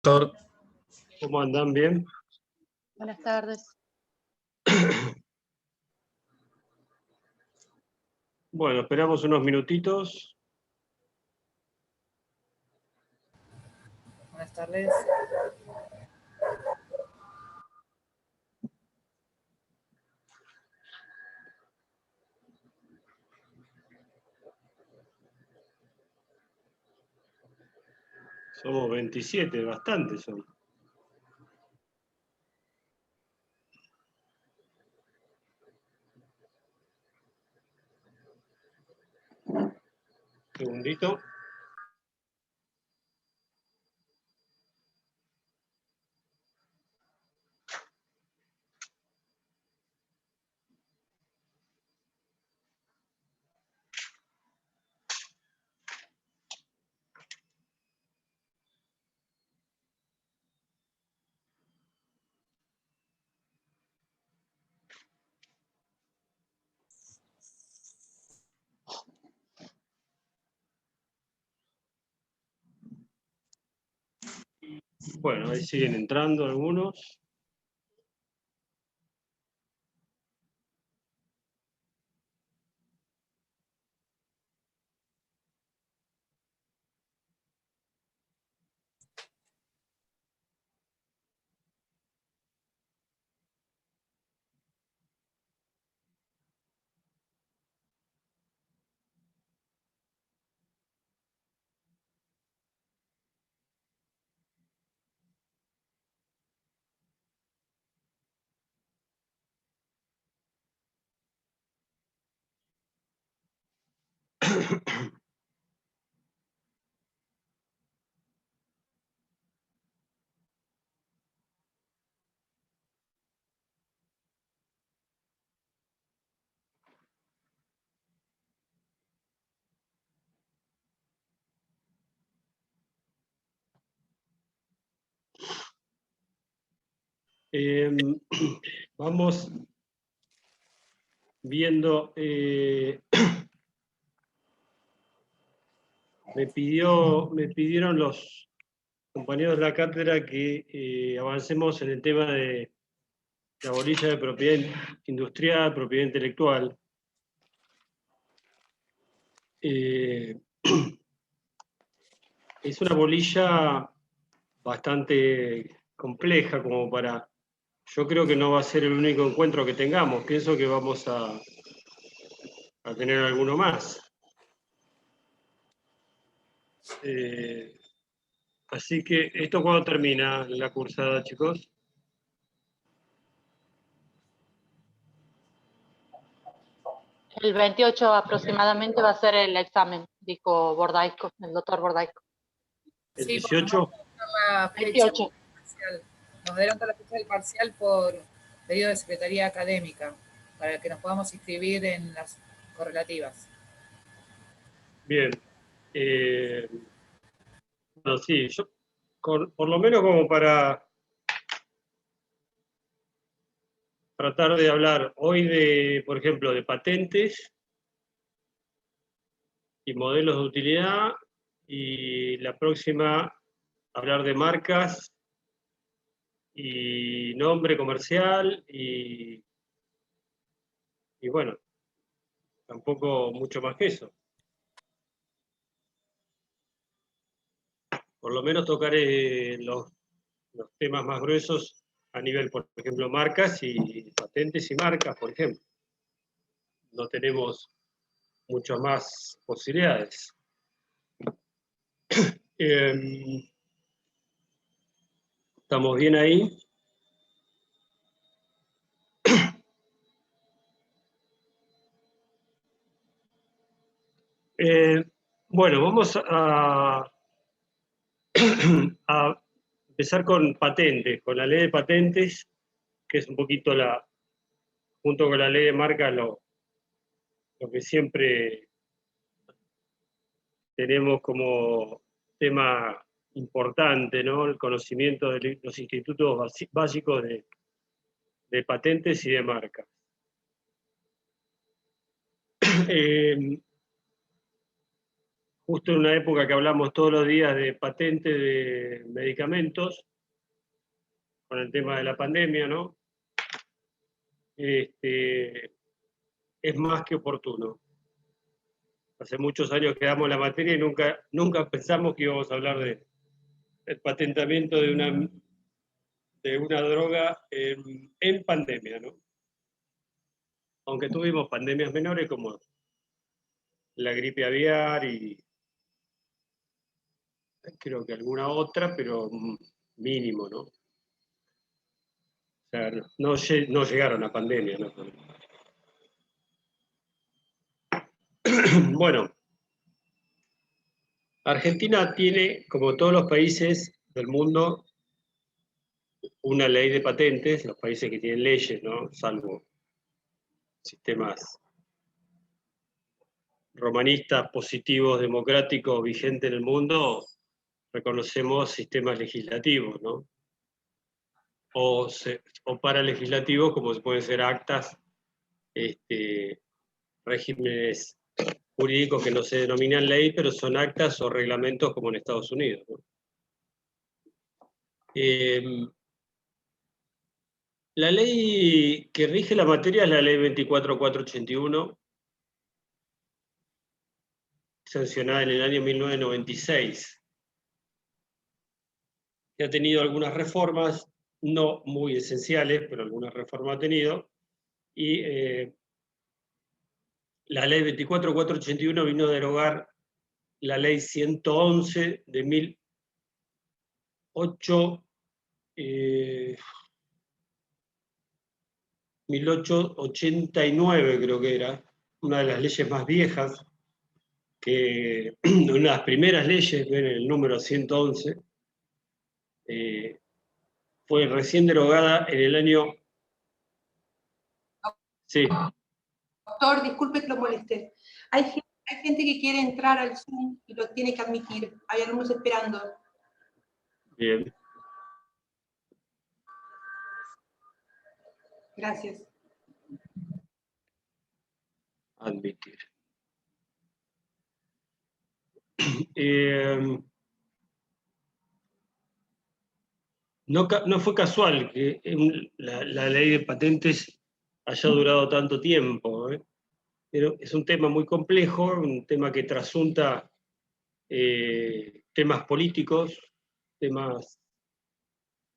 Doctor, ¿cómo andan? ¿Bien? Buenas tardes. Bueno, esperamos unos minutitos. Buenas tardes. Somos 27, bastantes son. Segundito. Bueno, ahí siguen entrando algunos. Vamos viendo. Me pidieron los compañeros de la cátedra que avancemos en el tema de la bolilla de propiedad industrial, propiedad intelectual. Es una bolilla bastante compleja como para... Yo creo que no va a ser el único encuentro que tengamos. Pienso que vamos a tener alguno más. Así que, ¿esto cuándo termina la cursada, chicos? El 28 aproximadamente va a ser el examen, dijo Bordaico, el doctor Bordaico. ¿El Sí, 18? La fecha 28. parcial. Nos adelanta la fecha del parcial por pedido de Secretaría Académica, para que nos podamos inscribir en las correlativas. Bien. Bueno, sí, yo, por lo menos como para tratar de hablar hoy de, por ejemplo, de patentes y modelos de utilidad, y la próxima hablar de marcas y nombre comercial y bueno, tampoco mucho más que eso. Por lo menos tocaré los temas más gruesos a nivel, por ejemplo, marcas y patentes y marcas, por ejemplo. No tenemos muchas más posibilidades. ¿Estamos bien ahí? Bueno, vamos a empezar con patentes, con la ley de patentes, que es un poquito junto con la ley de marcas, lo que siempre tenemos como tema importante, ¿no? El conocimiento de los institutos básicos de patentes y de marcas. justo en una época que hablamos todos los días de patente de medicamentos, con el tema de la pandemia, ¿no? Es más que oportuno. Hace muchos años que damos la materia y nunca pensamos que íbamos a hablar del patentamiento de una droga en pandemia, ¿no? Aunque tuvimos pandemias menores como la gripe aviar y creo que alguna otra, pero mínimo, ¿no? O sea, no llegaron a pandemia, ¿no? Bueno, Argentina tiene, como todos los países del mundo, una ley de patentes, los países que tienen leyes, ¿no? Salvo sistemas romanistas, positivos, democráticos, vigentes en el mundo, reconocemos sistemas legislativos, ¿no? O paralegislativos, como pueden ser actas, regímenes jurídicos que no se denominan ley, pero son actas o reglamentos como en Estados Unidos, ¿no? La ley que rige la materia es la ley 24.481, sancionada en el año 1996, que ha tenido algunas reformas, no muy esenciales, pero algunas reformas ha tenido, y la ley 24.481 vino a derogar la ley 111 de 1889, creo que era, una de las leyes más viejas, que una de las primeras leyes, ven el número 111, fue recién derogada en el año... Sí. Doctor, disculpe que lo moleste. Hay gente que quiere entrar al Zoom y lo tiene que admitir. Hay alumnos esperando. Bien. Gracias. Admitir. No fue casual que la ley de patentes haya durado tanto tiempo, ¿eh? Pero es un tema muy complejo, un tema que trasunta temas políticos, temas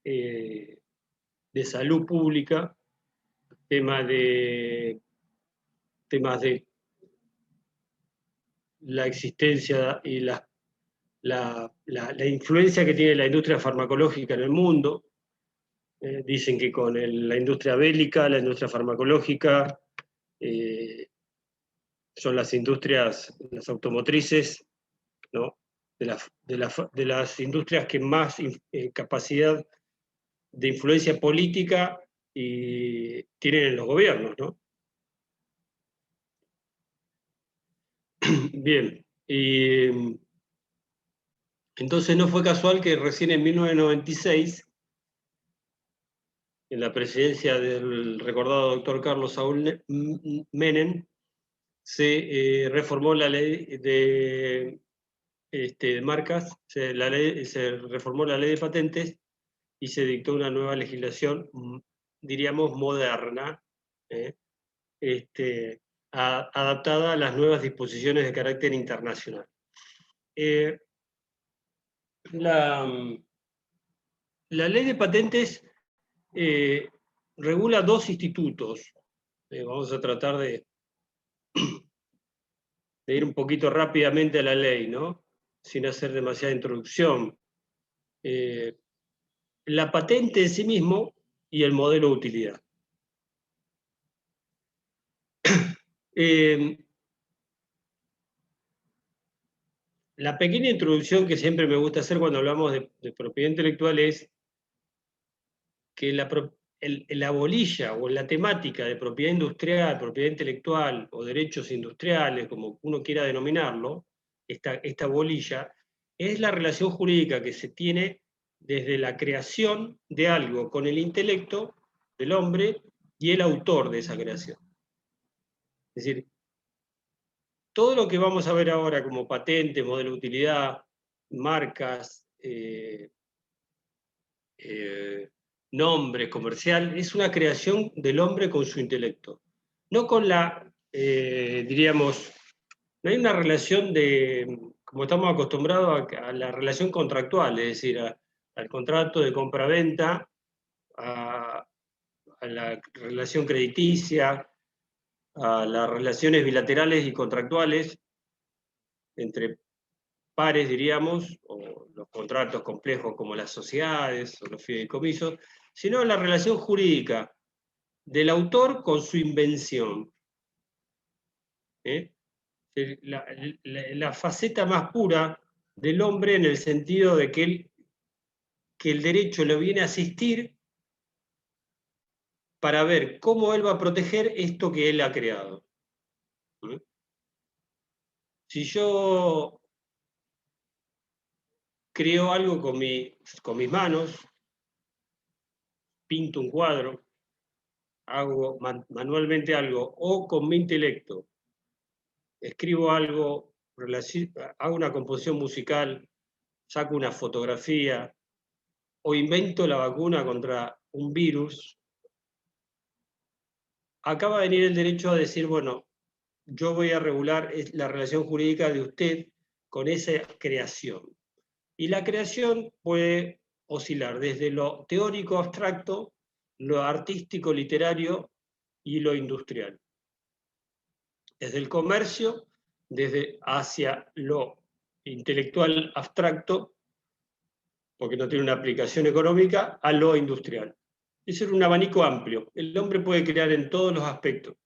de salud pública, temas de la existencia y la influencia que tiene la industria farmacológica en el mundo. Dicen que con la industria bélica, la industria farmacológica, son las industrias, las automotrices, ¿no? de las industrias que más capacidad de influencia política tienen en los gobiernos, ¿no? Bien, entonces no fue casual que recién en 1996, en la presidencia del recordado doctor Carlos Saúl Menem, se reformó la ley de marcas, se reformó la ley de patentes y se dictó una nueva legislación, diríamos, moderna, adaptada a las nuevas disposiciones de carácter internacional. La ley de patentes regula dos institutos. Vamos a tratar de ir un poquito rápidamente a la ley, ¿no? Sin hacer demasiada introducción. La patente en sí mismo y el modelo de utilidad. La pequeña introducción que siempre me gusta hacer cuando hablamos de propiedad intelectual es que la bolilla o la temática de propiedad industrial, propiedad intelectual o derechos industriales, como uno quiera denominarlo, esta bolilla, es la relación jurídica que se tiene desde la creación de algo con el intelecto del hombre y el autor de esa creación. Es decir, todo lo que vamos a ver ahora como patente, modelo de utilidad, marcas, nombre comercial, es una creación del hombre con su intelecto. No con la, diríamos, no hay una relación de, como estamos acostumbrados a la relación contractual, es decir, al contrato de compra-venta, a la relación crediticia, a las relaciones bilaterales y contractuales entre pares, diríamos, o los contratos complejos como las sociedades o los fideicomisos, sino la relación jurídica del autor con su invención. La faceta más pura del hombre en el sentido de que el derecho lo viene a asistir para ver cómo él va a proteger esto que él ha creado. Si yo creo algo con mis manos, pinto un cuadro, hago manualmente algo, o con mi intelecto, escribo algo, hago una composición musical, saco una fotografía, o invento la vacuna contra un virus, acá va a venir el derecho a decir, bueno, yo voy a regular la relación jurídica de usted con esa creación. Y la creación puede oscilar desde lo teórico abstracto, lo artístico literario y lo industrial. Desde el comercio, desde hacia lo intelectual abstracto, porque no tiene una aplicación económica, a lo industrial. Es un abanico amplio. El hombre puede crear en todos los aspectos.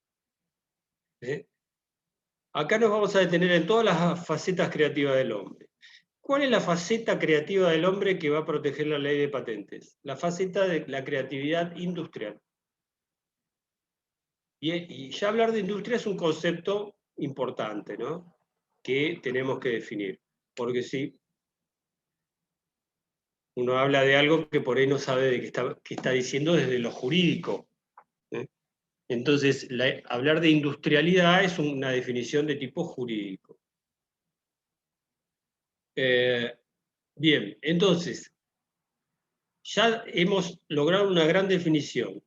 Acá nos vamos a detener en todas las facetas creativas del hombre. ¿Cuál es la faceta creativa del hombre que va a proteger la ley de patentes? La faceta de la creatividad industrial. Y ya hablar de industria es un concepto importante, ¿no? Que tenemos que definir. Porque sí, uno habla de algo que por ahí no sabe de qué está diciendo desde lo jurídico. Entonces, hablar de industrialidad es una definición de tipo jurídico. Bien, entonces, ya hemos logrado una gran definición,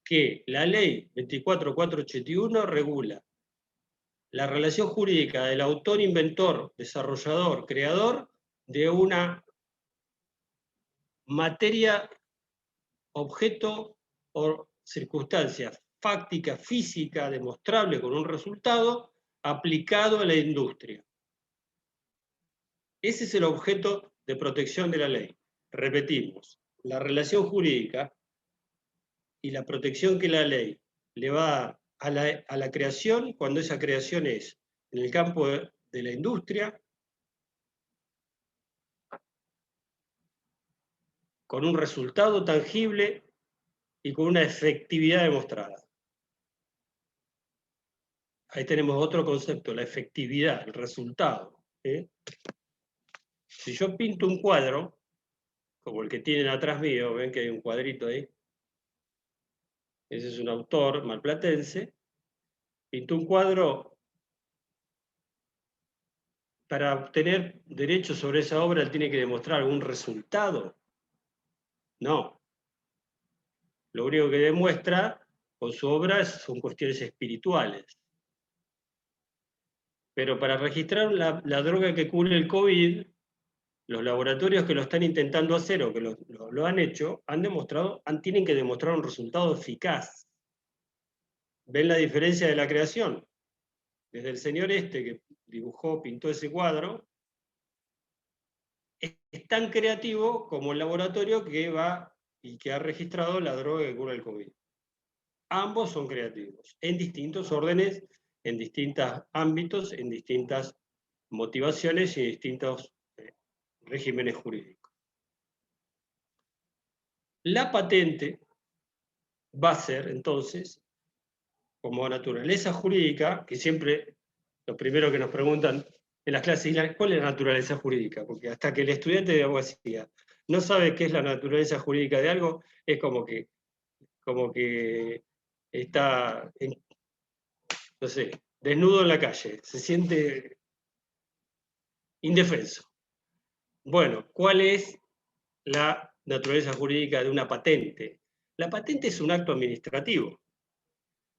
que la ley 24.481 regula la relación jurídica del autor, inventor, desarrollador, creador de una materia, objeto o circunstancia fáctica, física, demostrable con un resultado, aplicado a la industria. Ese es el objeto de protección de la ley. Repetimos, la relación jurídica y la protección que la ley le va a la creación, cuando esa creación es en el campo de la industria, con un resultado tangible y con una efectividad demostrada. Ahí tenemos otro concepto, la efectividad, el resultado. Si yo pinto un cuadro, como el que tienen atrás mío, ven que hay un cuadrito ahí, ese es un autor malplatense, pintó un cuadro. Para obtener derechos sobre esa obra, él tiene que demostrar algún resultado. No. Lo único que demuestra con su obra son cuestiones espirituales. Pero para registrar la droga que cura el COVID, los laboratorios que lo están intentando hacer o que lo han hecho, tienen que demostrar un resultado eficaz. ¿Ven la diferencia de la creación? Desde el señor que dibujó, pintó ese cuadro, es tan creativo como el laboratorio que va y que ha registrado la droga que cura el COVID. Ambos son creativos, en distintos órdenes, en distintos ámbitos, en distintas motivaciones y distintos regímenes jurídicos. La patente va a ser, entonces, como naturaleza jurídica, que siempre lo primero que nos preguntan en las clases, ¿cuál es la naturaleza jurídica? Porque hasta que el estudiante de abogacía no sabe qué es la naturaleza jurídica de algo, es como que está, no sé, desnudo en la calle, se siente indefenso. Bueno, ¿cuál es la naturaleza jurídica de una patente? La patente es un acto administrativo,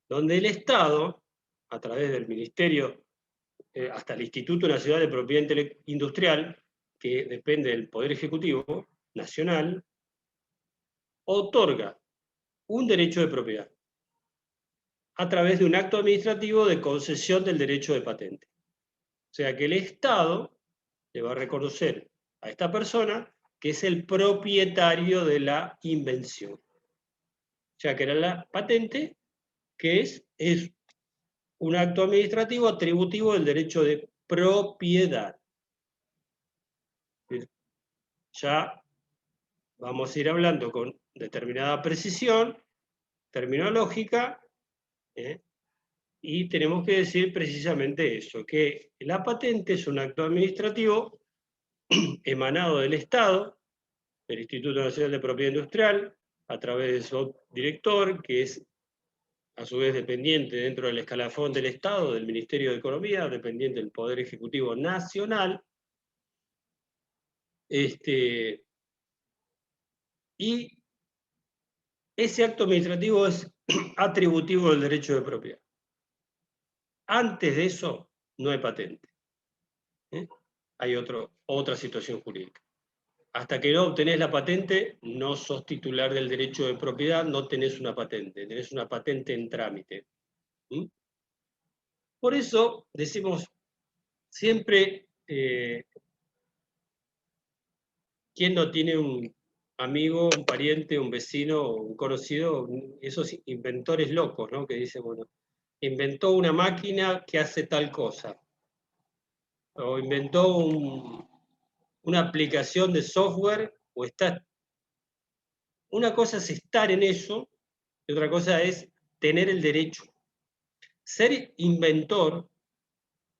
donde el Estado, a través del Ministerio, hasta el Instituto Nacional de Propiedad Industrial, que depende del Poder Ejecutivo Nacional, otorga un derecho de propiedad a través de un acto administrativo de concesión del derecho de patente. O sea que el Estado le va a reconocer a esta persona que es el propietario de la invención. O sea que era la patente, que es un acto administrativo atributivo del derecho de propiedad. Ya vamos a ir hablando con determinada precisión terminológica, y tenemos que decir precisamente eso, que la patente es un acto administrativo emanado del Estado, del Instituto Nacional de Propiedad Industrial, a través de su director, que es a su vez dependiente dentro del escalafón del Estado, del Ministerio de Economía, dependiente del Poder Ejecutivo Nacional, y ese acto administrativo es atributivo del derecho de propiedad. Antes de eso, no hay patente. Hay otra situación jurídica. Hasta que no obtenés la patente, no sos titular del derecho de propiedad, no tenés una patente, tenés una patente en trámite. Por eso decimos siempre, ¿quién no tiene un amigo, un pariente, un vecino, un conocido, esos inventores locos, ¿no? Que dicen, bueno, inventó una máquina que hace tal cosa, o inventó una aplicación de software, o está... Una cosa es estar en eso, y otra cosa es tener el derecho. Ser inventor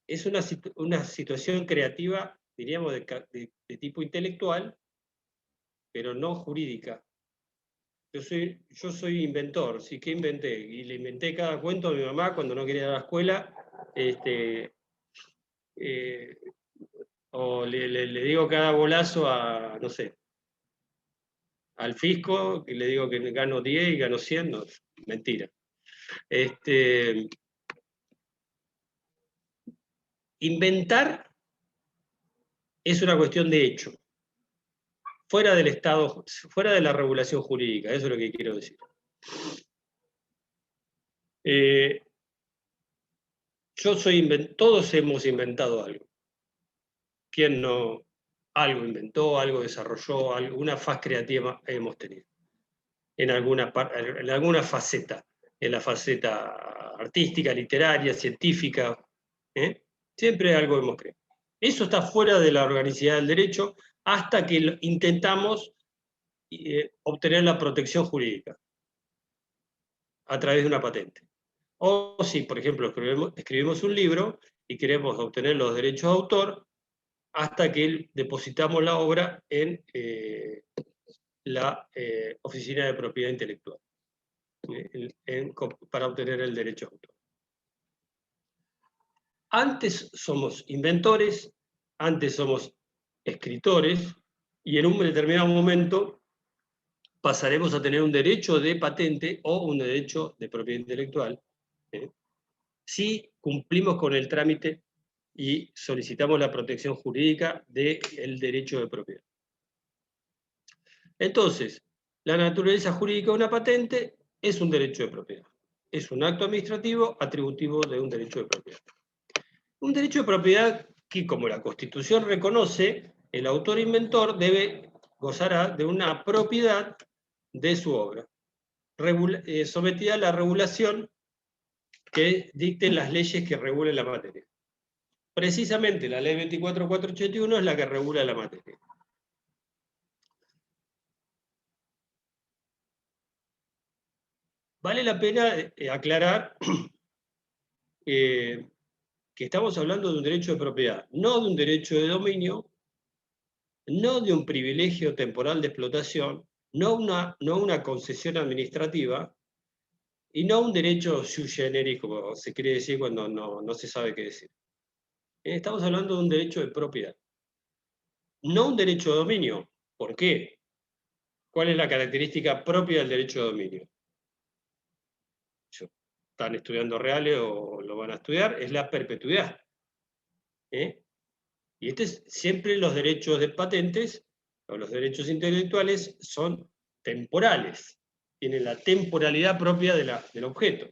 es una situación creativa, diríamos, de tipo intelectual, pero no jurídica. Yo soy inventor, ¿sí? ¿Qué inventé? Y le inventé cada cuento a mi mamá cuando no quería ir a la escuela, o le digo cada golazo a, no sé, al fisco, que le digo que gano 10 y gano 100, no, mentira. Inventar es una cuestión de hecho, fuera del Estado, fuera de la regulación jurídica, eso es lo que quiero decir. Todos hemos inventado algo. ¿Quién no? Algo inventó, algo desarrolló, alguna faz creativa hemos tenido. En alguna faceta, en la faceta artística, literaria, científica, siempre algo hemos creado. Eso está fuera de la organicidad del derecho hasta que intentamos obtener la protección jurídica a través de una patente. O si, por ejemplo, escribimos un libro y queremos obtener los derechos de autor hasta que depositamos la obra en la Oficina de Propiedad Intelectual para obtener el derecho de autor. Antes somos inventores, antes somos escritores, y en un determinado momento pasaremos a tener un derecho de patente o un derecho de propiedad intelectual, si cumplimos con el trámite y solicitamos la protección jurídica del derecho de propiedad. Entonces, la naturaleza jurídica de una patente es un derecho de propiedad. Es un acto administrativo atributivo de un derecho de propiedad. Un derecho de propiedad que, como la Constitución reconoce, el autor inventor gozará de una propiedad de su obra, sometida a la regulación que dicten las leyes que regulen la materia. Precisamente la ley 24.481 es la que regula la materia. Vale la pena aclarar que estamos hablando de un derecho de propiedad, no de un derecho de dominio, no de un privilegio temporal de explotación, no una concesión administrativa, y no un derecho sui generis, como se quiere decir cuando no se sabe qué decir. Estamos hablando de un derecho de propiedad, no un derecho de dominio. ¿Por qué? ¿Cuál es la característica propia del derecho de dominio? Están estudiando reales o lo van a estudiar, es la perpetuidad. Y siempre los derechos de patentes o los derechos intelectuales son temporales, tienen la temporalidad propia del objeto.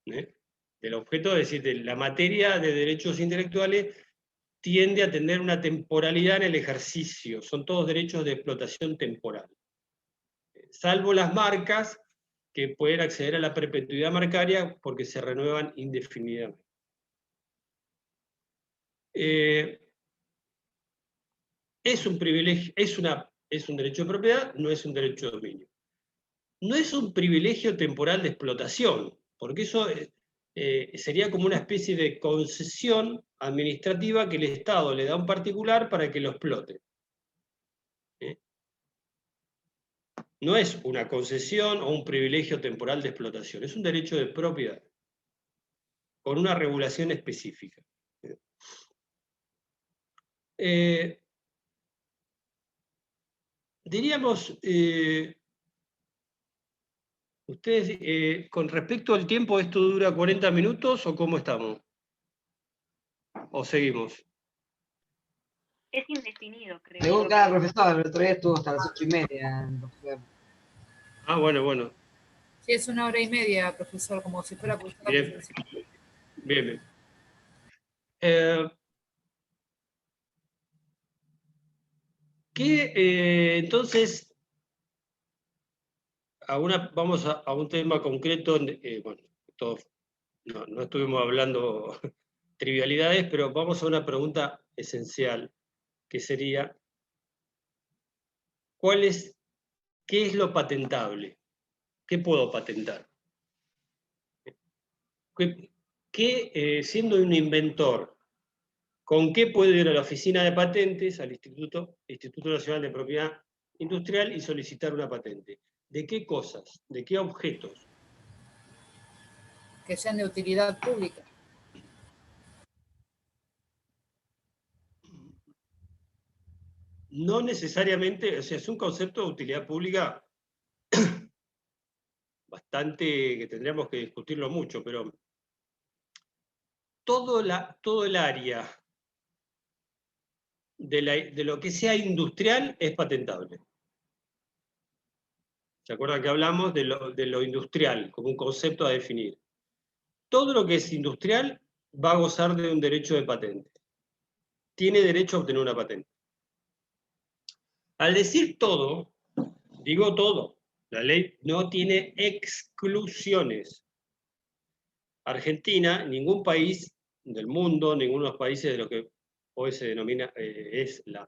Del objeto, es decir, de la materia de derechos intelectuales tiende a tener una temporalidad en el ejercicio, son todos derechos de explotación temporal. Salvo las marcas, que pueden acceder a la perpetuidad marcaria porque se renuevan indefinidamente. Es un privilegio, es un derecho de propiedad, no es un derecho de dominio. No es un privilegio temporal de explotación, porque eso sería como una especie de concesión administrativa que el Estado le da a un particular para que lo explote. No es una concesión o un privilegio temporal de explotación, es un derecho de propiedad, con una regulación específica. Diríamos, ustedes, con respecto al tiempo, ¿esto dura 40 minutos o cómo estamos? ¿O seguimos? Es indefinido, creo. Según cada profesor, el otro día estuvo hasta las 8:30. Ah, bueno. Sí, es 1 hora y media, profesor, como si fuera profesor. Bien. Entonces, vamos a un tema concreto. Bueno, no estuvimos hablando trivialidades, pero vamos a una pregunta esencial, que sería, ¿qué es lo patentable? ¿Qué puedo patentar? Siendo un inventor, ¿con qué puedo ir a la oficina de patentes, al Instituto Nacional de Propiedad Industrial, y solicitar una patente? ¿De qué cosas? ¿De qué objetos? Que sean de utilidad pública. No necesariamente, o sea, es un concepto de utilidad pública bastante, que tendríamos que discutirlo mucho, pero todo el área de lo que sea industrial es patentable. ¿Se acuerdan que hablamos de lo industrial como un concepto a definir? Todo lo que es industrial va a gozar de un derecho de patente. Tiene derecho a obtener una patente. Al decir todo, digo todo. La ley no tiene exclusiones. Argentina, ningún país del mundo, ninguno de los países de lo que hoy se denomina es la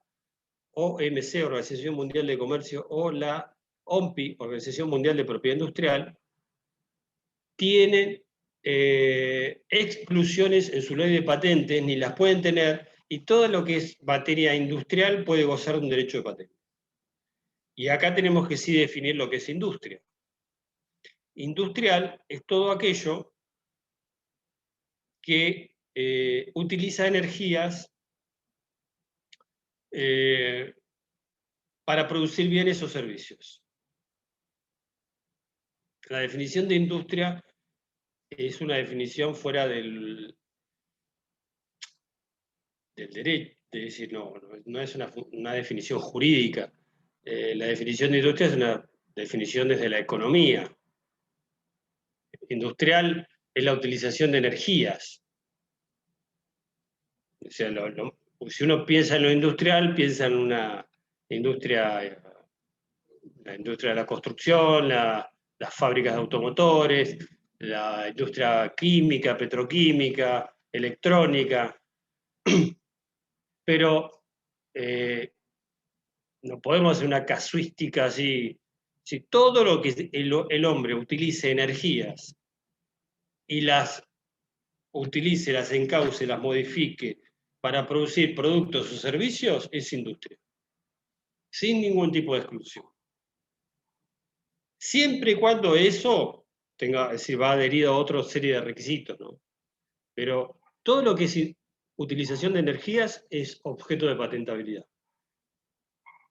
OMC, Organización Mundial de Comercio, o la OMPI, Organización Mundial de Propiedad Industrial, tienen exclusiones en su ley de patentes, ni las pueden tener, y todo lo que es materia industrial puede gozar de un derecho de patente. Y acá tenemos que sí definir lo que es industria. Industrial es todo aquello que utiliza energías para producir bienes o servicios. La definición de industria es una definición fuera del derecho, es decir, no es una definición jurídica. La definición de industria es una definición desde la economía. Industrial es la utilización de energías. O sea, si uno piensa en lo industrial, piensa en la industria de la construcción, las fábricas de automotores, la industria química, petroquímica, electrónica. Pero no podemos hacer una casuística así. Si todo lo que el hombre utilice energías y las utilice, las encauce, las modifique para producir productos o servicios, es industria. Sin ningún tipo de exclusión. Siempre y cuando eso es decir, va adherido a otra serie de requisitos, ¿no? Pero todo lo que es utilización de energías es objeto de patentabilidad.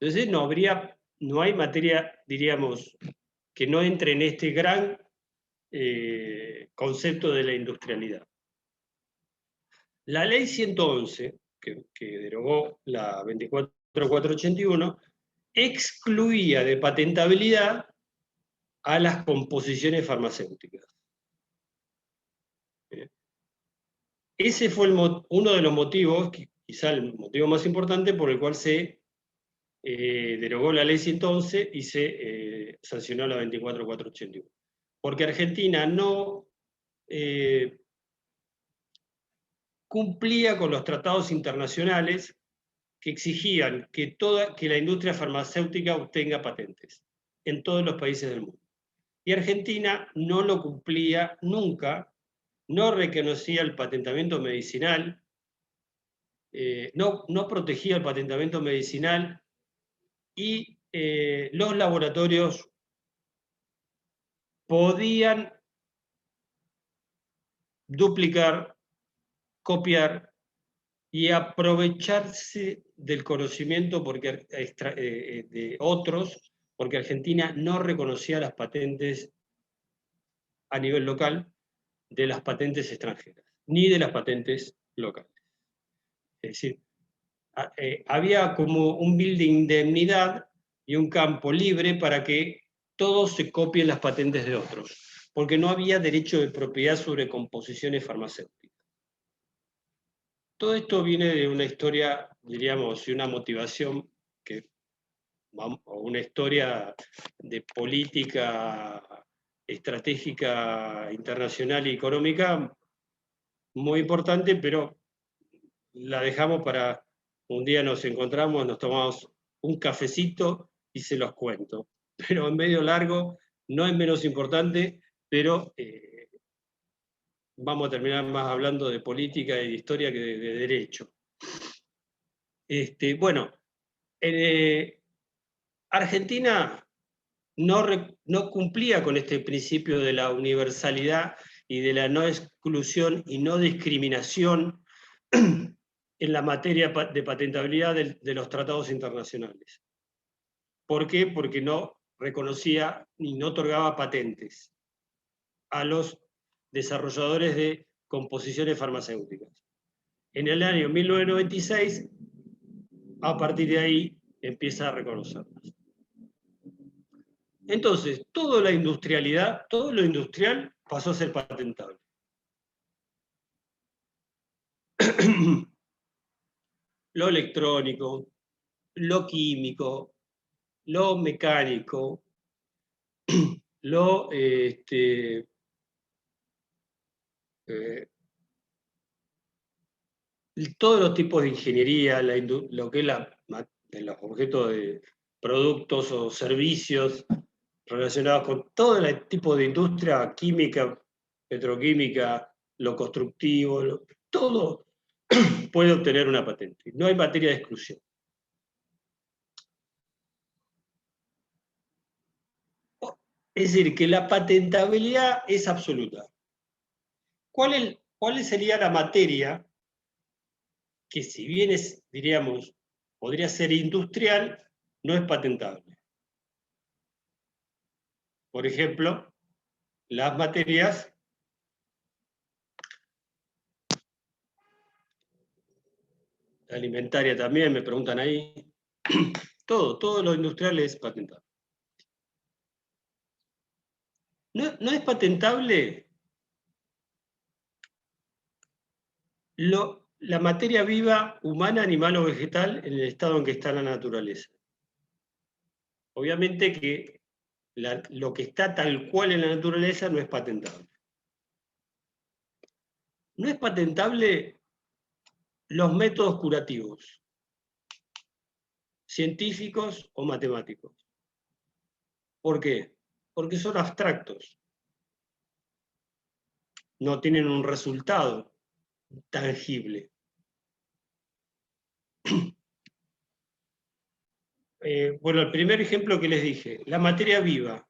Entonces no hay materia, diríamos, que no entre en este gran concepto de la industrialidad. La ley 111, que derogó la 24481, excluía de patentabilidad a las composiciones farmacéuticas. Ese fue uno de los motivos, quizá el motivo más importante, por el cual se derogó la ley 111 y se sancionó la 24481. Porque Argentina no cumplía con los tratados internacionales que exigían que la industria farmacéutica obtenga patentes en todos los países del mundo. Y Argentina no lo cumplía nunca, no reconocía el patentamiento medicinal, no protegía el patentamiento medicinal, y los laboratorios podían duplicar, copiar y aprovecharse del conocimiento de otros, porque Argentina no reconocía las patentes a nivel local de las patentes extranjeras, ni de las patentes locales. Es decir, había como un bill de indemnidad y un campo libre para que todos se copien las patentes de otros, porque no había derecho de propiedad sobre composiciones farmacéuticas. Todo esto viene de una historia, diríamos, y una motivación, o una historia de política estratégica internacional y económica muy importante, pero la dejamos para un día nos encontramos, nos tomamos un cafecito y se los cuento. Pero en medio largo, no es menos importante, pero vamos a terminar más hablando de política y de historia que de derecho. Bueno, Argentina no cumplía con este principio de la universalidad y de la no exclusión y no discriminación en la materia de patentabilidad de los tratados internacionales. ¿Por qué? Porque no reconocía ni no otorgaba patentes a los desarrolladores de composiciones farmacéuticas. En el año 1996, a partir de ahí, empieza a reconocerlas. Entonces, toda la industrialidad, todo lo industrial pasó a ser patentable. Lo electrónico, lo químico, lo mecánico, todos los tipos de ingeniería, lo que es los objetos de productos o servicios relacionados con todo el tipo de industria química, petroquímica, lo constructivo, todo puede obtener una patente. No hay materia de exclusión. Es decir, que la patentabilidad es absoluta. ¿Cuál sería la materia que, si bien diríamos, podría ser industrial, no es patentable? Por ejemplo, las materias alimentaria también, me preguntan ahí. Todo lo industrial es patentable. No es patentable la materia viva, humana, animal o vegetal, en el estado en que está la naturaleza. Obviamente que lo que está tal cual en la naturaleza no es patentable. No es patentable los métodos curativos, científicos o matemáticos. ¿Por qué? Porque son abstractos. No tienen un resultado tangible. Bueno, el primer ejemplo que les dije, la materia viva.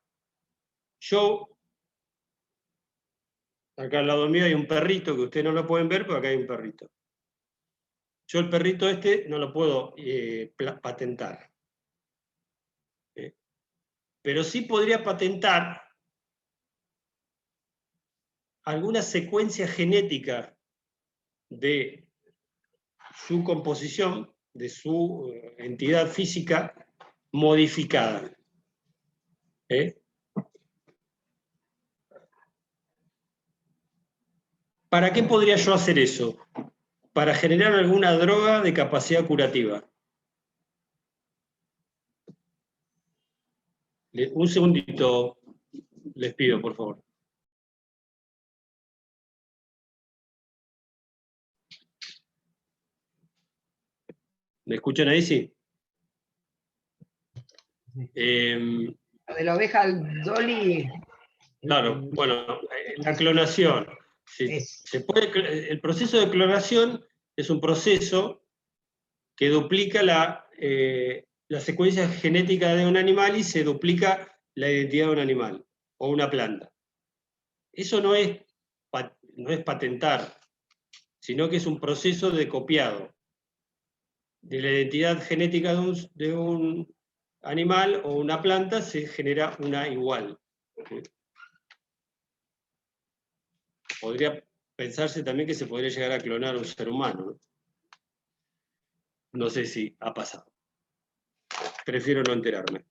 Yo Acá al lado mío hay un perrito que ustedes no lo pueden ver, pero acá hay un perrito. Yo el perrito este no lo puedo patentar. Pero sí podría patentar alguna secuencia genética de su composición, de su entidad física modificada. ¿Para qué podría yo hacer eso? Para generar alguna droga de capacidad curativa. Un segundito, les pido, por favor. ¿Me escuchan ahí? Sí. Lo de la oveja Dolly. Claro, bueno, la clonación. El proceso de clonación es un proceso que duplica la secuencia genética de un animal y se duplica la identidad de un animal o una planta. Eso no es patentar, sino que es un proceso de copiado de la identidad genética de un animal o una planta, se genera una igual. Podría pensarse también que se podría llegar a clonar a un ser humano, ¿no? No sé si ha pasado. Prefiero no enterarme.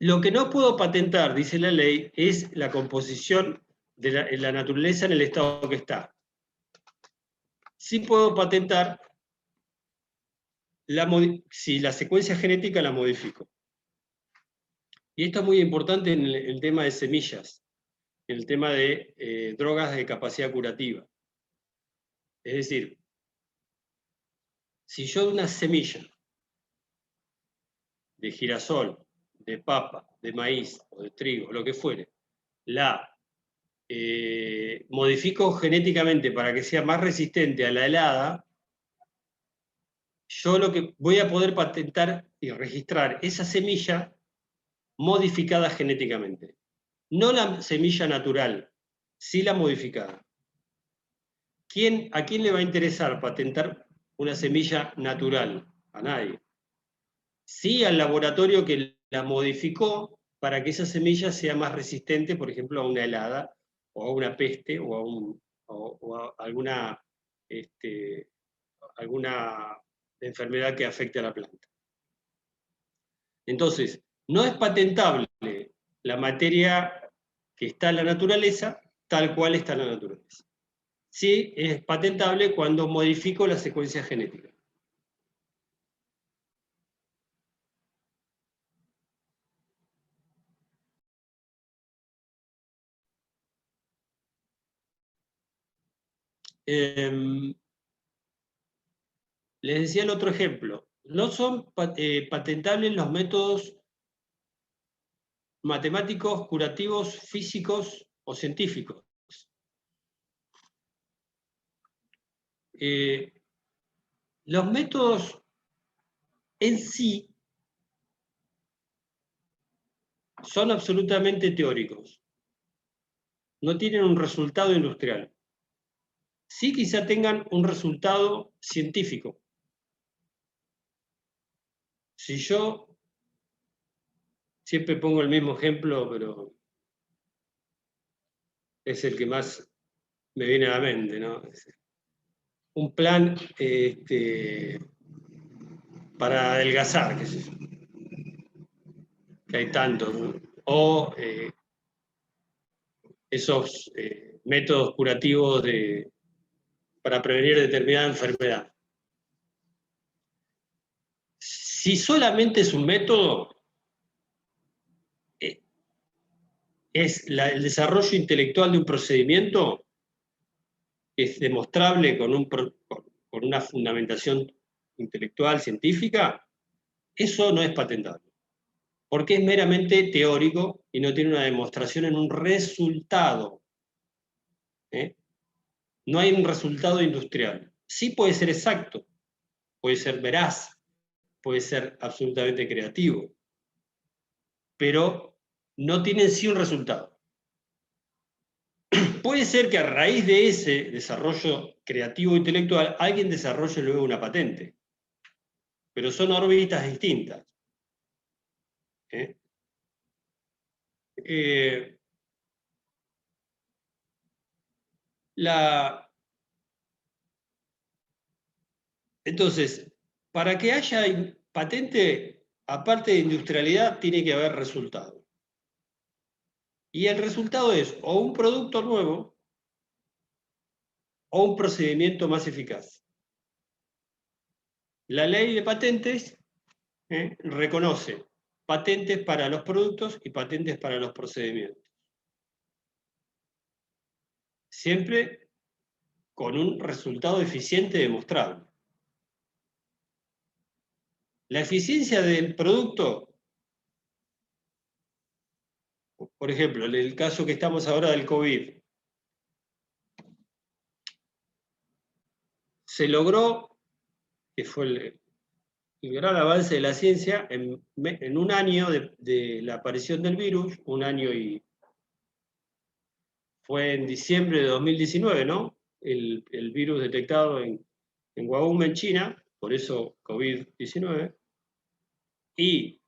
Lo que no puedo patentar, dice la ley, es la composición de la naturaleza en el estado que está. Sí puedo patentar si la secuencia genética la modifico. Y esto es muy importante en el tema de semillas, en el tema de drogas de capacidad curativa. Es decir, si yo de una semilla de girasol, de papa, de maíz o de trigo, lo que fuere, la modifico genéticamente para que sea más resistente a la helada, yo lo que voy a poder patentar y registrar esa semilla modificada genéticamente. No la semilla natural, sí la modificada. ¿A quién le va a interesar patentar una semilla natural? A nadie. Sí al laboratorio que la modificó para que esa semilla sea más resistente, por ejemplo, a una helada, o a una peste, o a alguna enfermedad que afecte a la planta. Entonces, no es patentable la materia que está en la naturaleza tal cual está en la naturaleza. Sí es patentable cuando modifico la secuencia genética. Les decía el otro ejemplo. No son patentables los métodos matemáticos, curativos, físicos o científicos. Los métodos en sí son absolutamente teóricos. No tienen un resultado industrial. Sí quizá tengan un resultado científico. Si yo siempre pongo el mismo ejemplo, pero es el que más me viene a la mente, ¿no? Un plan para adelgazar, qué sé yo, que hay tantos, ¿no? O esos métodos curativos para prevenir determinada enfermedad. Si solamente es un método, es el desarrollo intelectual de un procedimiento que es demostrable con una fundamentación intelectual, científica, eso no es patentable. Porque es meramente teórico y no tiene una demostración en un resultado. No hay un resultado industrial. Sí puede ser exacto, puede ser veraz, puede ser absolutamente creativo, pero no tienen sí un resultado. Puede ser que a raíz de ese desarrollo creativo intelectual alguien desarrolle luego una patente, pero son órbitas distintas. Entonces, para que haya patente, aparte de industrialidad, tiene que haber resultado. Y el resultado es o un producto nuevo o un procedimiento más eficaz. La ley de patentes reconoce patentes para los productos y patentes para los procedimientos. Siempre con un resultado eficiente demostrable. La eficiencia del producto, por ejemplo, en el caso que estamos ahora del COVID, se logró, que fue el gran avance de la ciencia, en un año de la aparición del virus, un año y fue en diciembre de 2019, ¿no? El virus detectado en Wuhan, en China, por eso COVID-19, y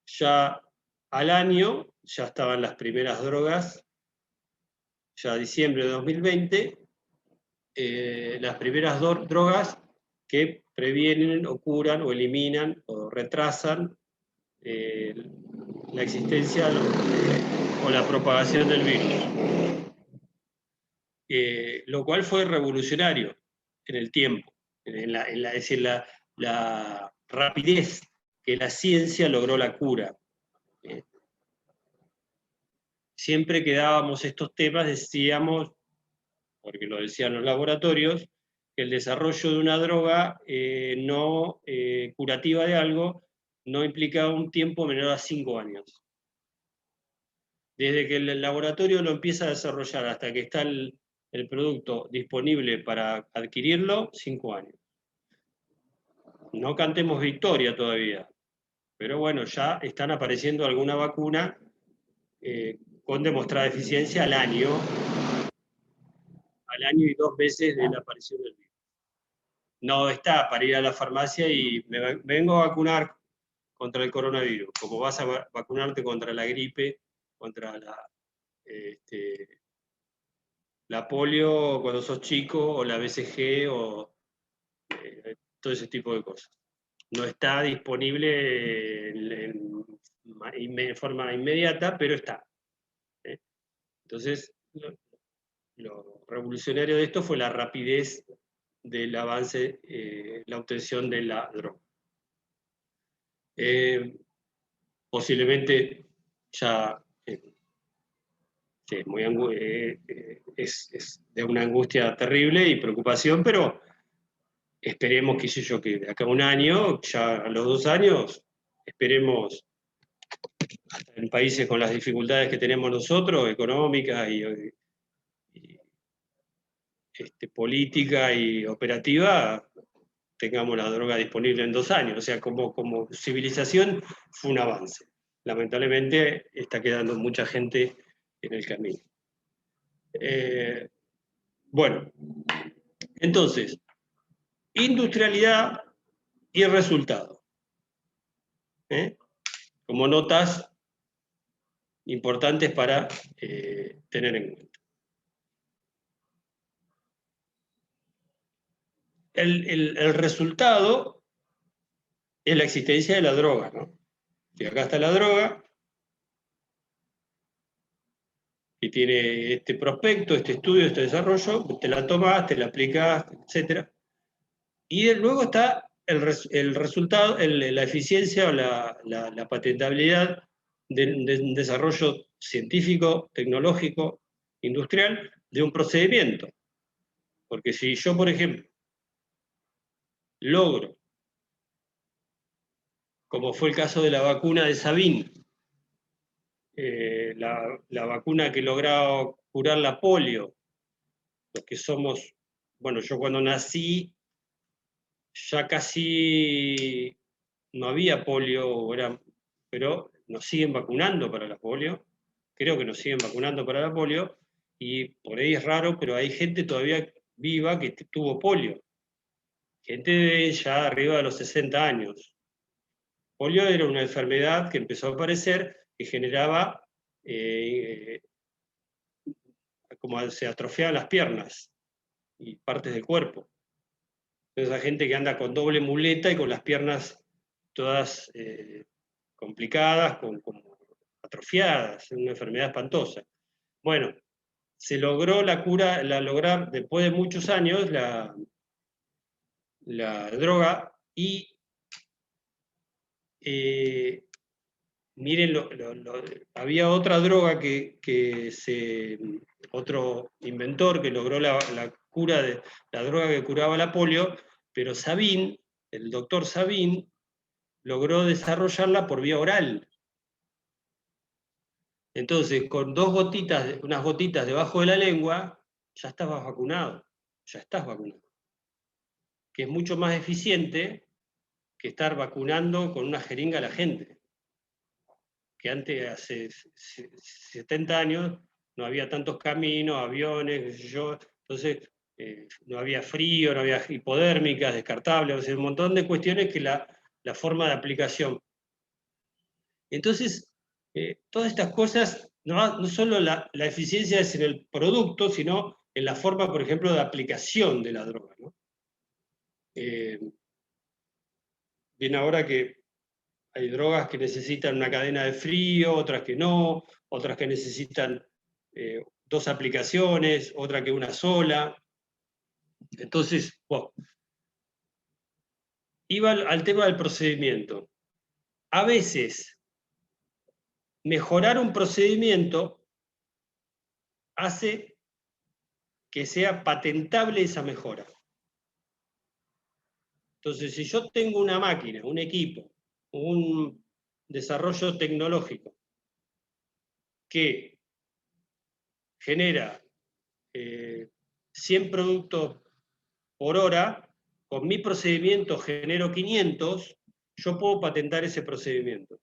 ya al año ya estaban las primeras drogas, ya diciembre de 2020, las primeras drogas que previenen o curan o eliminan o retrasan la existencia o la propagación del virus. Lo cual fue revolucionario en el tiempo, es decir, la rapidez que la ciencia logró la cura. Siempre que dábamos estos temas decíamos, porque lo decían los laboratorios, que el desarrollo de una droga no curativa de algo no implicaba un tiempo menor a 5 años. Desde que el laboratorio lo empieza a desarrollar hasta que está el producto disponible para adquirirlo, 5 años. No cantemos victoria todavía, pero bueno, ya están apareciendo alguna vacuna con demostrada eficiencia al año y 2 meses de la aparición del virus. No está para ir a la farmacia y me vengo a vacunar contra el coronavirus, como vas a vacunarte contra la gripe, contra la polio cuando sos chico, o la BCG, o todo ese tipo de cosas. No está disponible en forma inmediata, pero está. Entonces, lo revolucionario de esto fue la rapidez del avance, la obtención de la droga. Posiblemente ya es de una angustia terrible y preocupación, pero esperemos, qué sé yo, que de acá a un año, ya a los 2 años, esperemos, hasta en países con las dificultades que tenemos nosotros, económicas y política y operativa, tengamos la droga disponible en 2 años. O sea, como civilización fue un avance. Lamentablemente está quedando mucha gente en el camino. Bueno, entonces, industrialidad y resultado. Como notas importantes para tener en cuenta. El resultado es la existencia de la droga, ¿no? Si acá está la droga, y tiene este prospecto, este estudio, este desarrollo, te la tomás, te la aplicás, etc. Y luego está el resultado, la eficiencia o la patentabilidad de un desarrollo científico, tecnológico, industrial, de un procedimiento. Porque si yo, por ejemplo, logro, como fue el caso de la vacuna de Sabin, la vacuna que lograba curar la polio, los que somos, bueno, yo cuando nací ya casi no había polio, pero nos siguen vacunando para la polio, creo que nos siguen vacunando para la polio, y por ahí es raro, pero hay gente todavía viva que tuvo polio. Gente ya arriba de los 60 años. Polio era una enfermedad que empezó a aparecer que generaba, como se atrofiaban las piernas y partes del cuerpo. Entonces hay gente que anda con doble muleta y con las piernas todas complicadas, como atrofiadas, es una enfermedad espantosa. Bueno, se logró la cura, lograr después de muchos años la droga y miren, había otra droga otro inventor que logró la cura de la droga que curaba la polio, pero Sabin, el doctor Sabin, logró desarrollarla por vía oral. Entonces, con unas gotitas debajo de la lengua, ya estabas vacunado, que es mucho más eficiente que estar vacunando con una jeringa a la gente. Que antes, hace 70 años, no había tantos caminos, aviones, qué sé yo, entonces no había frío, no había hipodérmicas, descartables, o sea, un montón de cuestiones que la forma de aplicación. Entonces, todas estas cosas, no solo la eficiencia es en el producto, sino en la forma, por ejemplo, de aplicación de la droga, ¿no? Bien, ahora que hay drogas que necesitan una cadena de frío, otras que no, otras que necesitan 2 aplicaciones, otra que una sola. Entonces, bueno, iba al tema del procedimiento. A veces, mejorar un procedimiento hace que sea patentable esa mejora. Entonces, si yo tengo una máquina, un equipo, un desarrollo tecnológico que genera 100 productos por hora, con mi procedimiento genero 500, yo puedo patentar ese procedimiento.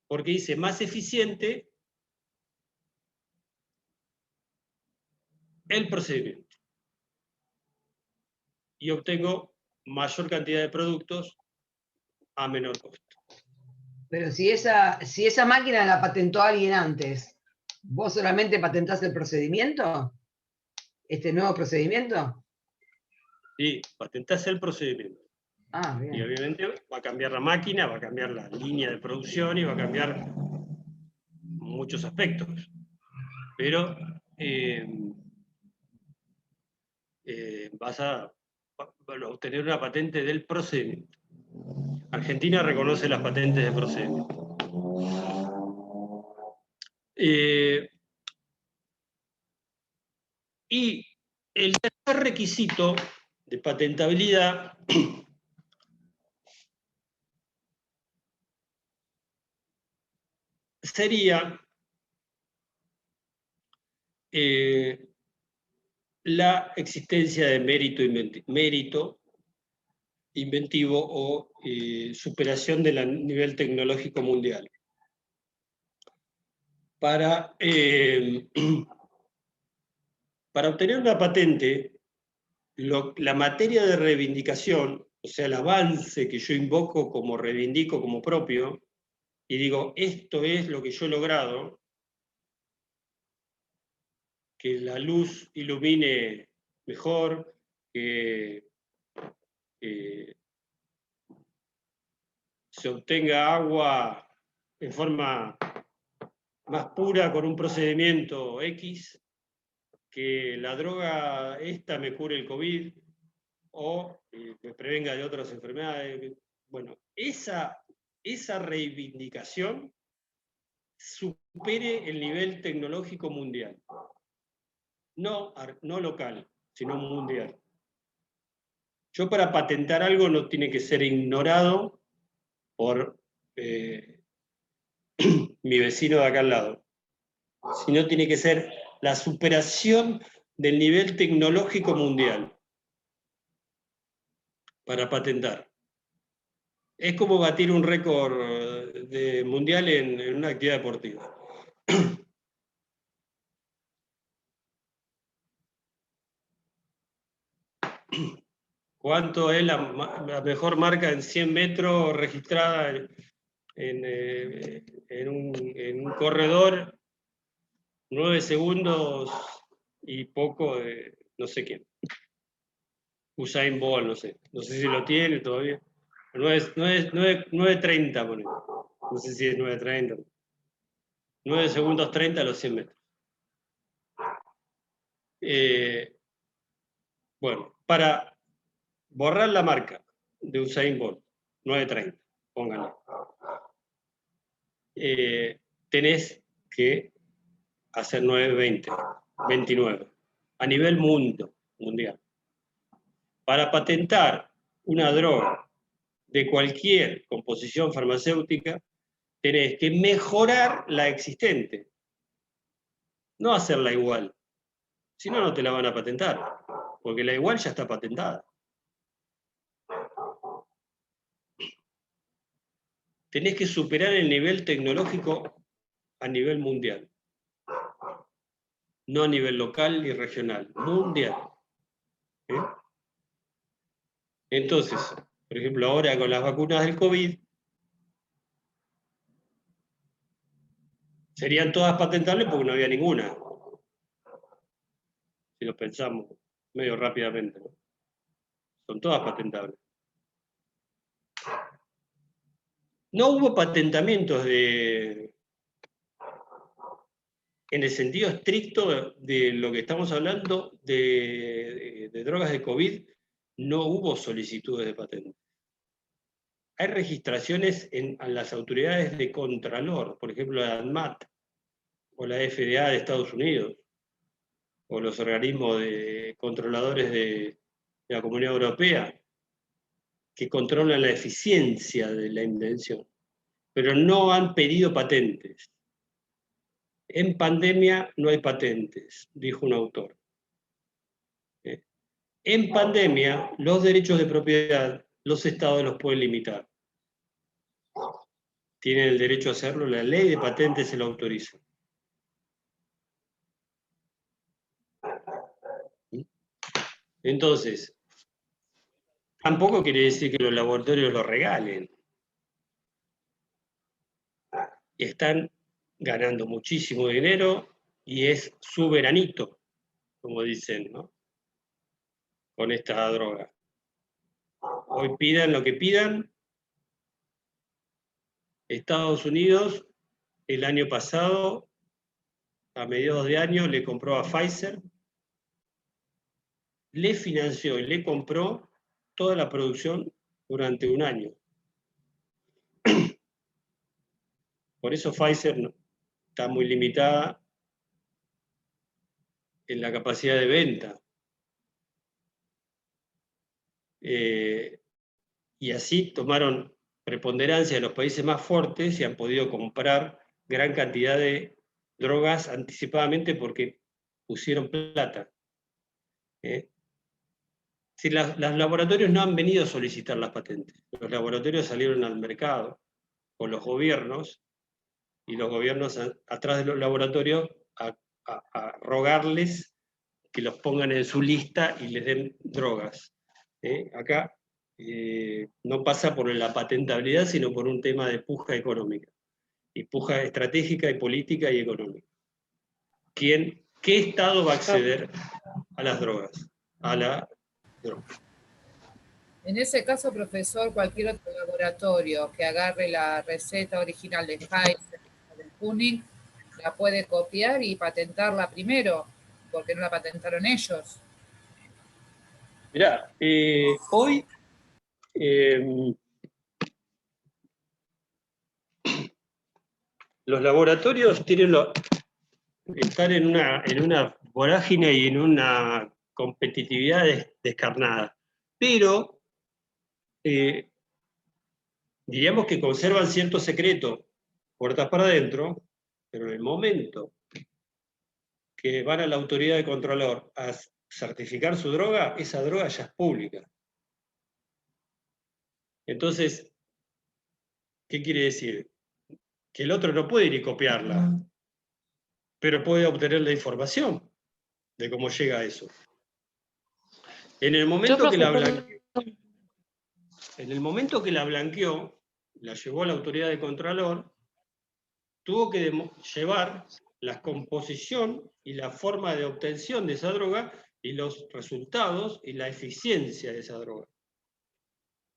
Porque hice más eficiente el procedimiento. Y obtengo mayor cantidad de productos a menor costo. Pero si esa máquina la patentó alguien antes, ¿vos solamente patentás el procedimiento? ¿Este nuevo procedimiento? Sí, patentás el procedimiento. Ah, bien. Y obviamente va a cambiar la máquina, va a cambiar la línea de producción y va a cambiar muchos aspectos. Pero vas a obtener una patente del procedimiento. Argentina reconoce las patentes de procedimiento. Y el tercer requisito de patentabilidad sería la existencia de mérito inventivo o superación del nivel tecnológico mundial. Para obtener una patente, la materia de reivindicación, o sea, el avance que yo invoco como reivindico como propio, y digo, esto es lo que yo he logrado, que la luz ilumine mejor, que se obtenga agua en forma más pura con un procedimiento X, que la droga esta me cure el COVID o me prevenga de otras enfermedades. Bueno, esa reivindicación supere el nivel tecnológico mundial. No local, sino mundial. Yo para patentar algo no tiene que ser ignorado por mi vecino de acá al lado, sino tiene que ser la superación del nivel tecnológico mundial para patentar. Es como batir un récord mundial en una actividad deportiva. ¿Cuánto es la mejor marca en 100 metros registrada en un corredor? 9 segundos y poco de no sé quién. Usain Bolt, no sé. No sé si lo tiene todavía. 9:30, ponele. No sé si es 9:30. 9 segundos 30 a los 100 metros. Bueno, para borrar la marca de Usain Bolt, 9:30, pónganla. Tenés que hacer 9:20, 29, a nivel mundial. Para patentar una droga de cualquier composición farmacéutica, tenés que mejorar la existente, no hacerla igual. Si no, no te la van a patentar, porque la igual ya está patentada. Tenés que superar el nivel tecnológico a nivel mundial. No a nivel local ni regional, mundial. ¿Eh? Entonces, por ejemplo, ahora con las vacunas del COVID, serían todas patentables porque no había ninguna. Si lo pensamos medio rápidamente, ¿no? Son todas patentables. No hubo patentamientos en el sentido estricto de lo que estamos hablando de drogas de COVID, no hubo solicitudes de patente. Hay registraciones a las autoridades de Contralor, por ejemplo la ANMAT, o la FDA de Estados Unidos, o los organismos de controladores de la Comunidad Europea, que controlan la eficiencia de la invención, pero no han pedido patentes. En pandemia no hay patentes, dijo un autor. En pandemia, los derechos de propiedad, los estados los pueden limitar. Tienen el derecho a hacerlo, la ley de patentes se lo autoriza. Entonces, tampoco quiere decir que los laboratorios lo regalen. Están ganando muchísimo dinero y es su veranito, como dicen, ¿no? Con esta droga. Hoy pidan lo que pidan. Estados Unidos, el año pasado, a mediados de año, le compró a Pfizer, le financió y le compró toda la producción durante un año. Por eso Pfizer está muy limitada en la capacidad de venta. Y así tomaron preponderancia de los países más fuertes y han podido comprar gran cantidad de drogas anticipadamente porque pusieron plata. Si los laboratorios no han venido a solicitar las patentes, los laboratorios salieron al mercado con los gobiernos y los gobiernos atrás de los laboratorios a rogarles que los pongan en su lista y les den drogas. Acá no pasa por la patentabilidad, sino por un tema de puja económica, y puja estratégica y política y económica. ¿Qué Estado va a acceder a las drogas? A la droga. En ese caso, profesor, cualquier otro laboratorio que agarre la receta original de Pfizer o del Sputnik, la puede copiar y patentarla primero, porque no la patentaron ellos. Mirá, hoy los laboratorios están en una vorágine y en una competitividad descarnada, pero diríamos que conservan cierto secreto, puertas para adentro, pero en el momento que van a la autoridad de controlador a certificar su droga, esa droga ya es pública. Entonces, ¿Qué quiere decir? Que el otro no puede ir y copiarla, pero puede obtener la información de cómo llega a eso. En el momento que la blanqueó, la llevó a la autoridad de Contralor, tuvo que llevar la composición y la forma de obtención de esa droga y los resultados y la eficiencia de esa droga.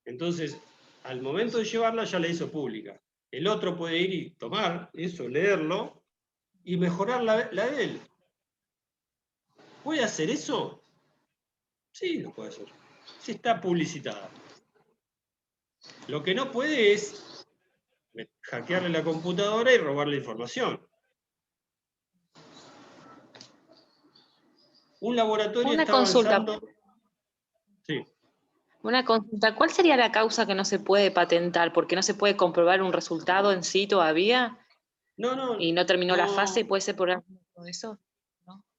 Entonces, al momento de llevarla ya la hizo pública. El otro puede ir y tomar eso, leerlo y mejorar la de él. ¿Puede hacer eso? Sí, lo puede hacer. Sí, está publicitada. Lo que no puede es hackearle la computadora y robarle información. Un laboratorio Una está consulta. avanzando. Sí. Una consulta, ¿cuál sería la causa que no se puede patentar? ¿Porque no se puede comprobar un resultado en sí todavía? No. ¿Y no terminó la no, fase? ¿Puede ser por eso?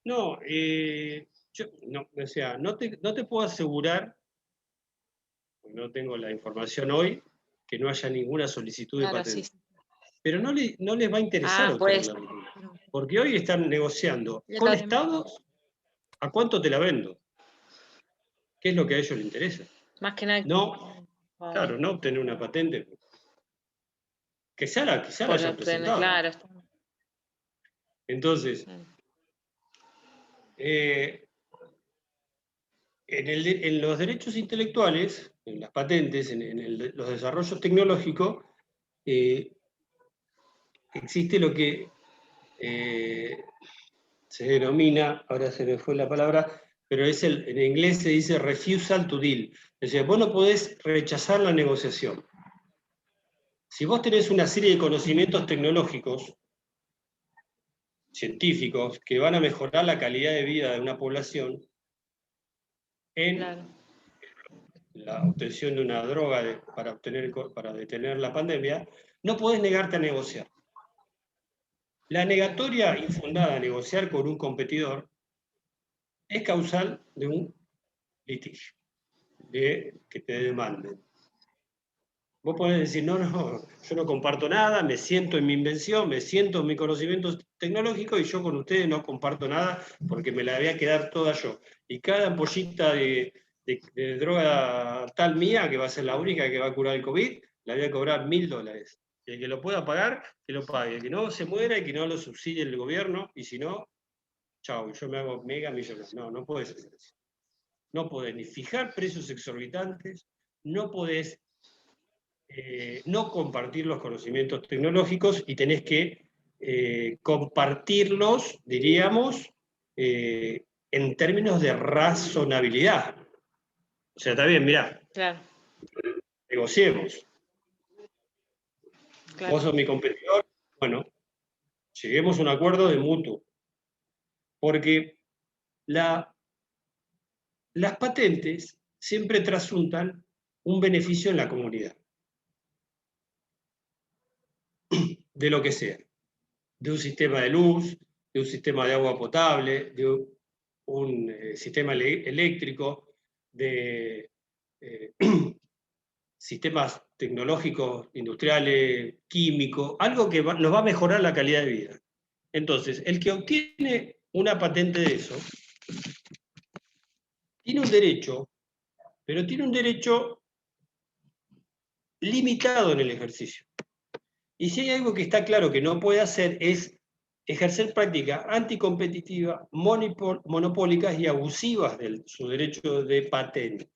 No, o sea, no te puedo asegurar, porque no tengo la información hoy, que no haya ninguna solicitud de Claro, patente. sí. Pero no les va a interesar Pues. otorgarla. Porque hoy están negociando Yo con también. estados a cuánto te la vendo. ¿Qué es lo que a ellos les interesa? Más que nada. No, claro, no obtener una patente. Quizá la hayan presentado. Claro. Entonces, en los derechos intelectuales, en las patentes, en los desarrollos tecnológicos, existe lo que se denomina, ahora se me fue la palabra, pero en inglés se dice refusal to deal. Es decir, vos no podés rechazar la negociación. Si vos tenés una serie de conocimientos tecnológicos, científicos, que van a mejorar la calidad de vida de una población en la obtención de una droga para detener la pandemia, no podés negarte a negociar. La negatoria infundada a negociar con un competidor es causal de un litigio, de que te demanden. Vos podés decir, no, yo no comparto nada, me siento en mi invención, me siento en mi conocimiento tecnológico y yo con ustedes no comparto nada porque me la voy a quedar toda yo. Y cada ampollita de droga tal mía, que va a ser la única que va a curar el COVID, la voy a cobrar $1000. Y el que lo pueda pagar, que lo pague. El que no se muera y que no lo subsidie el gobierno, y si no, chau, yo me hago mega millonario. No podés hacer eso. No podés ni fijar precios exorbitantes, no podés no compartir los conocimientos tecnológicos y tenés que compartirlos, diríamos, en términos de razonabilidad. O sea, está bien, mirá, negociemos. Claro. Vos sos mi competidor, bueno, lleguemos a un acuerdo de mutuo. Porque las patentes siempre trasuntan un beneficio en la comunidad. De lo que sea. De un sistema de luz, de un sistema de agua potable, de un sistema eléctrico, de sistemas tecnológicos, industriales, químicos, algo que nos va a mejorar la calidad de vida. Entonces, el que obtiene una patente de eso, tiene un derecho, pero tiene un derecho limitado en el ejercicio. Y si hay algo que está claro que no puede hacer es ejercer prácticas anticompetitivas, monopólicas y abusivas de su derecho de patente.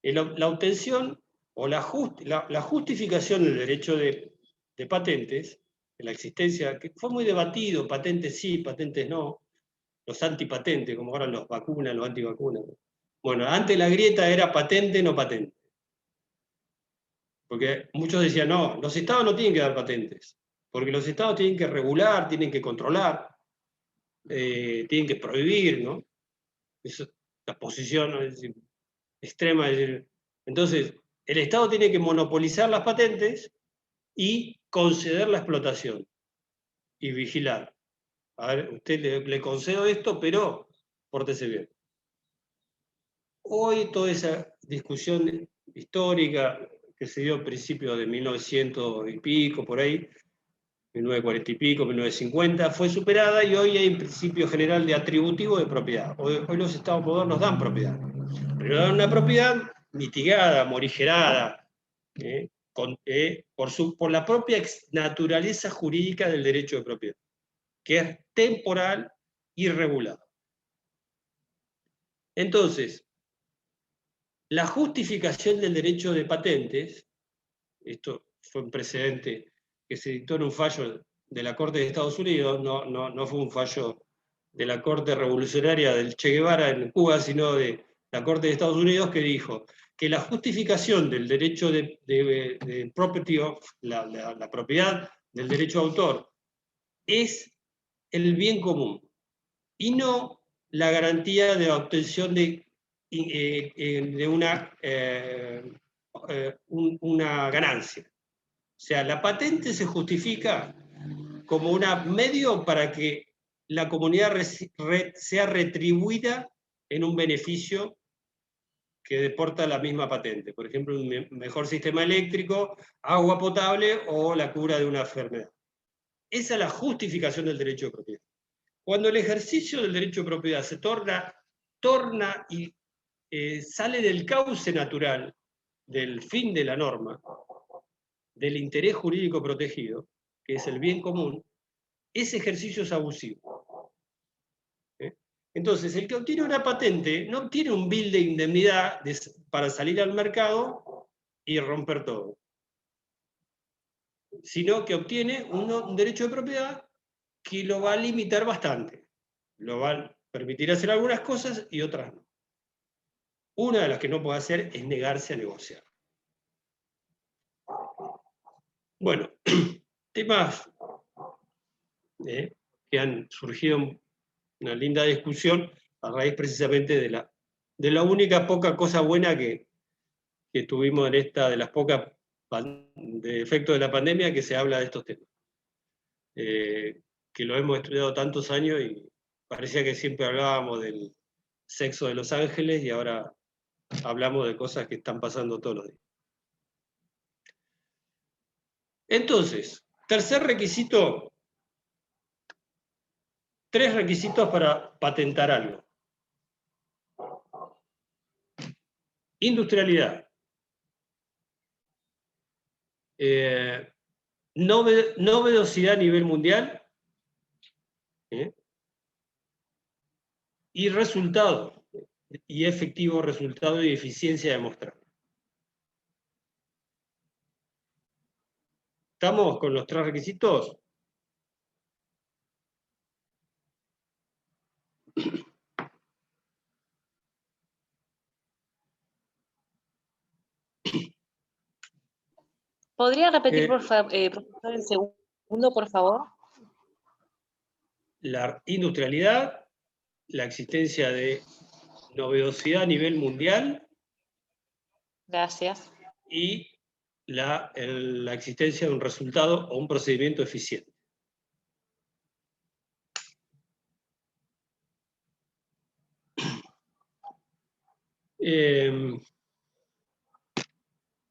La obtención o la justificación del derecho de patentes, de la existencia, que fue muy debatido, patentes sí, patentes no, los antipatentes, como ahora los vacunas, los antivacunas. Bueno, antes la grieta era patente, no patente. Porque muchos decían, no, los estados no tienen que dar patentes, porque los estados tienen que regular, tienen que controlar, tienen que prohibir, ¿no? Esa es la posición, ¿no? Es decir, extrema. Es decir, entonces, el estado tiene que monopolizar las patentes y conceder la explotación y vigilar. A ver, usted le concedo esto, pero pórtese bien. Hoy toda esa discusión histórica que se dio a principios de 1900 y pico, por ahí, 1940 y pico, 1950, fue superada y hoy hay un principio general de atributivo de propiedad. Hoy los estados modernos dan propiedad, pero dan una propiedad mitigada, morigerada, por la propia naturaleza jurídica del derecho de propiedad, que es temporal y regulado. Entonces, la justificación del derecho de patentes, esto fue un precedente que se dictó en un fallo de la Corte de Estados Unidos, no fue un fallo de la Corte Revolucionaria del Che Guevara en Cuba, sino de la Corte de Estados Unidos, que dijo que la justificación del derecho de property of, la propiedad del derecho de autor, es el bien común, y no la garantía de obtención de una ganancia. O sea, la patente se justifica como un medio para que la comunidad sea retribuida en un beneficio que deporta la misma patente. Por ejemplo, un mejor sistema eléctrico, agua potable o la cura de una enfermedad. Esa es la justificación del derecho de propiedad. Cuando el ejercicio del derecho de propiedad se torna y sale del cauce natural del fin de la norma, del interés jurídico protegido, que es el bien común, ese ejercicio es abusivo. Entonces, el que obtiene una patente no obtiene un bill de indemnidad para salir al mercado y romper todo, sino que obtiene un derecho de propiedad que lo va a limitar bastante. Lo va a permitir hacer algunas cosas y otras no. Una de las que no puede hacer es negarse a negociar. Bueno, temas que han surgido en una linda discusión a raíz precisamente de la única poca cosa buena que tuvimos en esta, de las pocas de efectos de la pandemia, que se habla de estos temas. Que lo hemos estudiado tantos años y parecía que siempre hablábamos del sexo de los ángeles y ahora hablamos de cosas que están pasando todos los días. Entonces, tercer requisito, 3 requisitos para patentar algo. Industrialidad. Novedosidad a nivel mundial. Y resultado, y efectivo resultado y eficiencia demostrada. ¿Estamos con los 3 requisitos? ¿Podría repetir, profesor, el segundo, por favor? La industrialidad, la existencia de novedosidad a nivel mundial. Gracias. Y la existencia de un resultado o un procedimiento eficiente.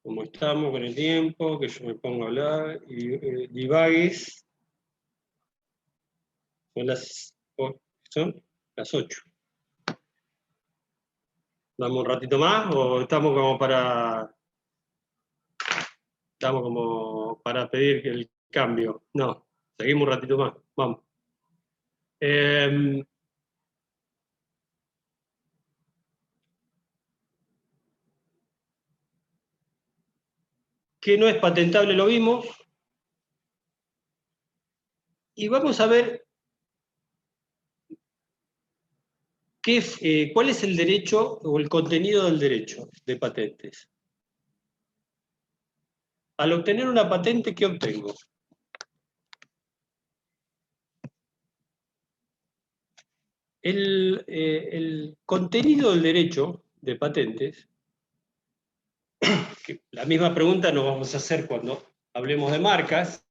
Como estamos con el tiempo, que yo me pongo a hablar, y divagues, son las 8. ¿Damos un ratito más o estamos como para pedir el cambio? No, seguimos un ratito más, vamos. Que no es patentable lo vimos. Y vamos a ver cuál es el derecho o el contenido del derecho de patentes. Al obtener una patente, ¿qué obtengo? El contenido del derecho de patentes, que la misma pregunta nos vamos a hacer cuando hablemos de marcas,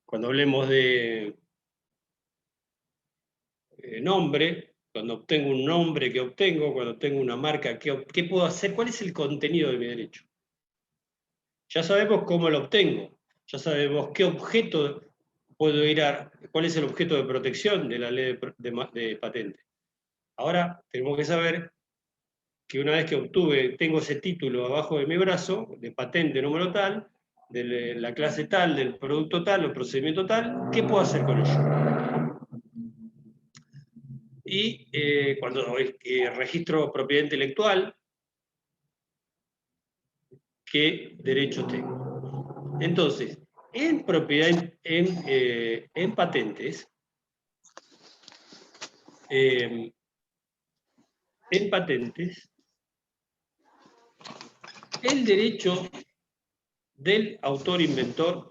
cuando hablemos de nombre, Cuando obtengo un nombre, ¿qué obtengo? Cuando obtengo una marca, ¿qué puedo hacer? ¿Cuál es el contenido de mi derecho? Ya sabemos cómo lo obtengo, ya sabemos qué objeto puedo ir a, cuál es el objeto de protección de la ley de patente. Ahora tenemos que saber que una vez que tengo ese título abajo de mi brazo, de patente número tal, de la clase tal, del producto tal o procedimiento tal, ¿qué puedo hacer con ello? Y cuando registro propiedad intelectual, ¿qué derechos tengo? Entonces, en propiedad, en patentes, el derecho del autor-inventor,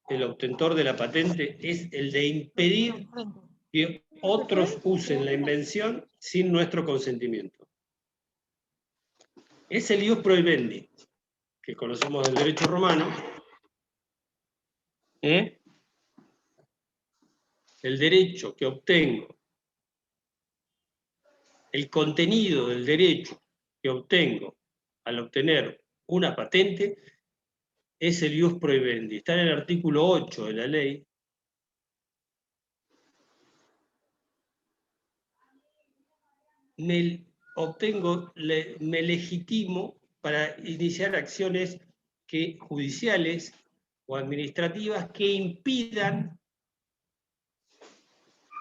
el obtentor de la patente, es el de impedir que otros usen la invención sin nuestro consentimiento. Es el ius prohibendi, que conocemos del derecho romano. El derecho que obtengo, el contenido del derecho que obtengo al obtener una patente, es el ius prohibendi. Está en el artículo 8 de la ley. Me legitimo para iniciar acciones judiciales o administrativas que impidan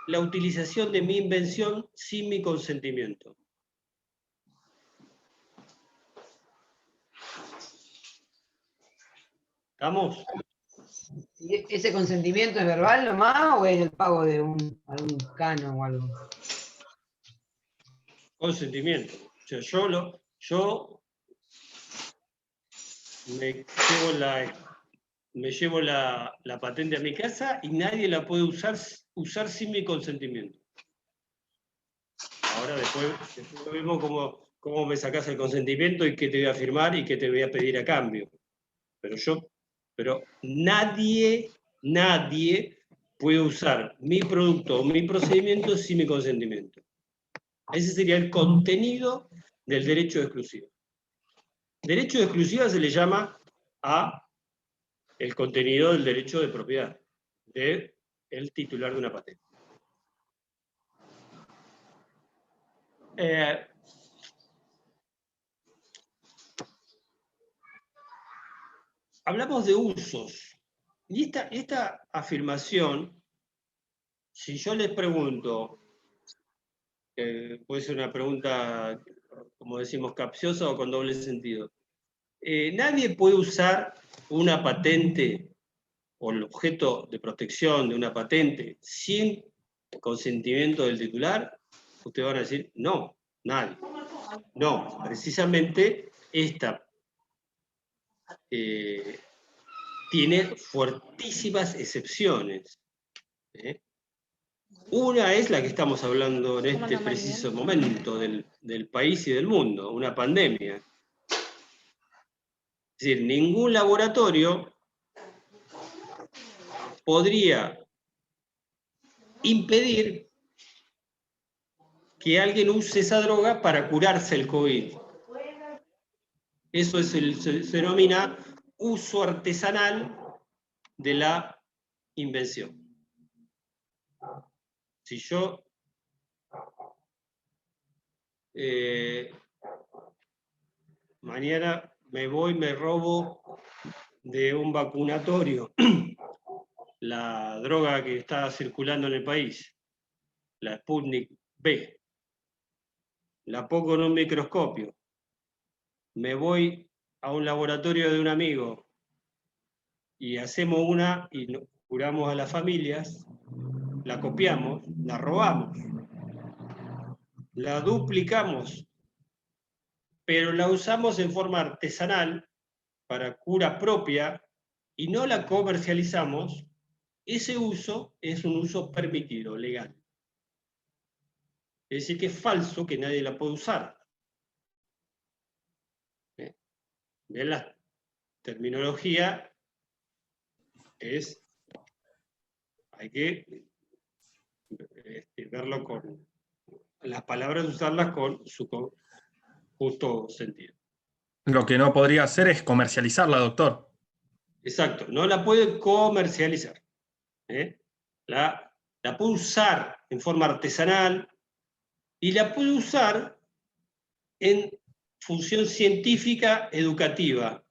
la utilización de mi invención sin mi consentimiento. ¿Estamos? ¿Y ese consentimiento es verbal nomás o es el pago de algún cano o algo? Consentimiento. O sea, yo me llevo la patente a mi casa y nadie la puede usar sin mi consentimiento. Ahora después vemos cómo me sacás el consentimiento y qué te voy a firmar y qué te voy a pedir a cambio. Pero nadie puede usar mi producto o mi procedimiento sin mi consentimiento. Ese sería el contenido del derecho de exclusiva. Derecho de exclusiva se le llama a el contenido del derecho de propiedad del titular de una patente. Hablamos de usos. Y esta afirmación, si yo les pregunto, puede ser una pregunta, como decimos, capciosa o con doble sentido. Nadie puede usar una patente o el objeto de protección de una patente sin consentimiento del titular. Ustedes van a decir, no, nadie. No, precisamente esta tiene fuertísimas excepciones. Una es la que estamos hablando en este preciso momento del país y del mundo, una pandemia. Es decir, ningún laboratorio podría impedir que alguien use esa droga para curarse el COVID. Eso se denomina uso artesanal de la invención. Si yo mañana me robo de un vacunatorio la droga que está circulando en el país, la Sputnik B, la pongo en un microscopio, me voy a un laboratorio de un amigo y hacemos una y curamos a las familias, la copiamos, la robamos, la duplicamos, pero la usamos en forma artesanal para cura propia y no la comercializamos, ese uso es un uso permitido, legal. Es decir, que es falso que nadie la puede usar. ¿Ven? La terminología hay que verlo las palabras usarlas con su justo sentido. Lo que no podría hacer es comercializarla, doctor. Exacto, no la puede comercializar. ¿Eh? La puede usar en forma artesanal y la puede usar en función científica educativa,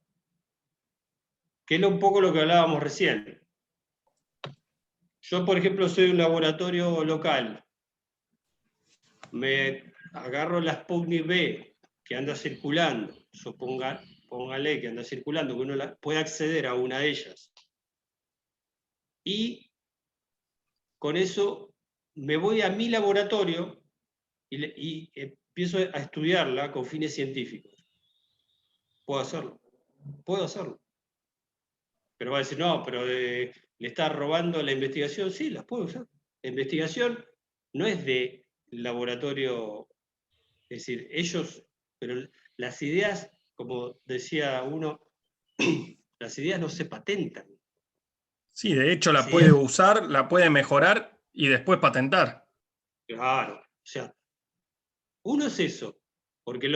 que es un poco lo que hablábamos recién. Yo, por ejemplo, soy un laboratorio local. Me agarro la Sputnik B que anda circulando, póngale que anda circulando, que uno puede acceder a una de ellas. Y con eso me voy a mi laboratorio y empiezo a estudiarla con fines científicos. Puedo hacerlo. Puedo hacerlo. Pero va a decir, no, pero le está robando la investigación. Sí, las puedo usar. La investigación no es de laboratorio, es decir, ellos, pero las ideas, como decía uno, las ideas no se patentan. Sí, de hecho la Sí. puede usar, la puede mejorar y después patentar. Claro, o sea, uno es eso, porque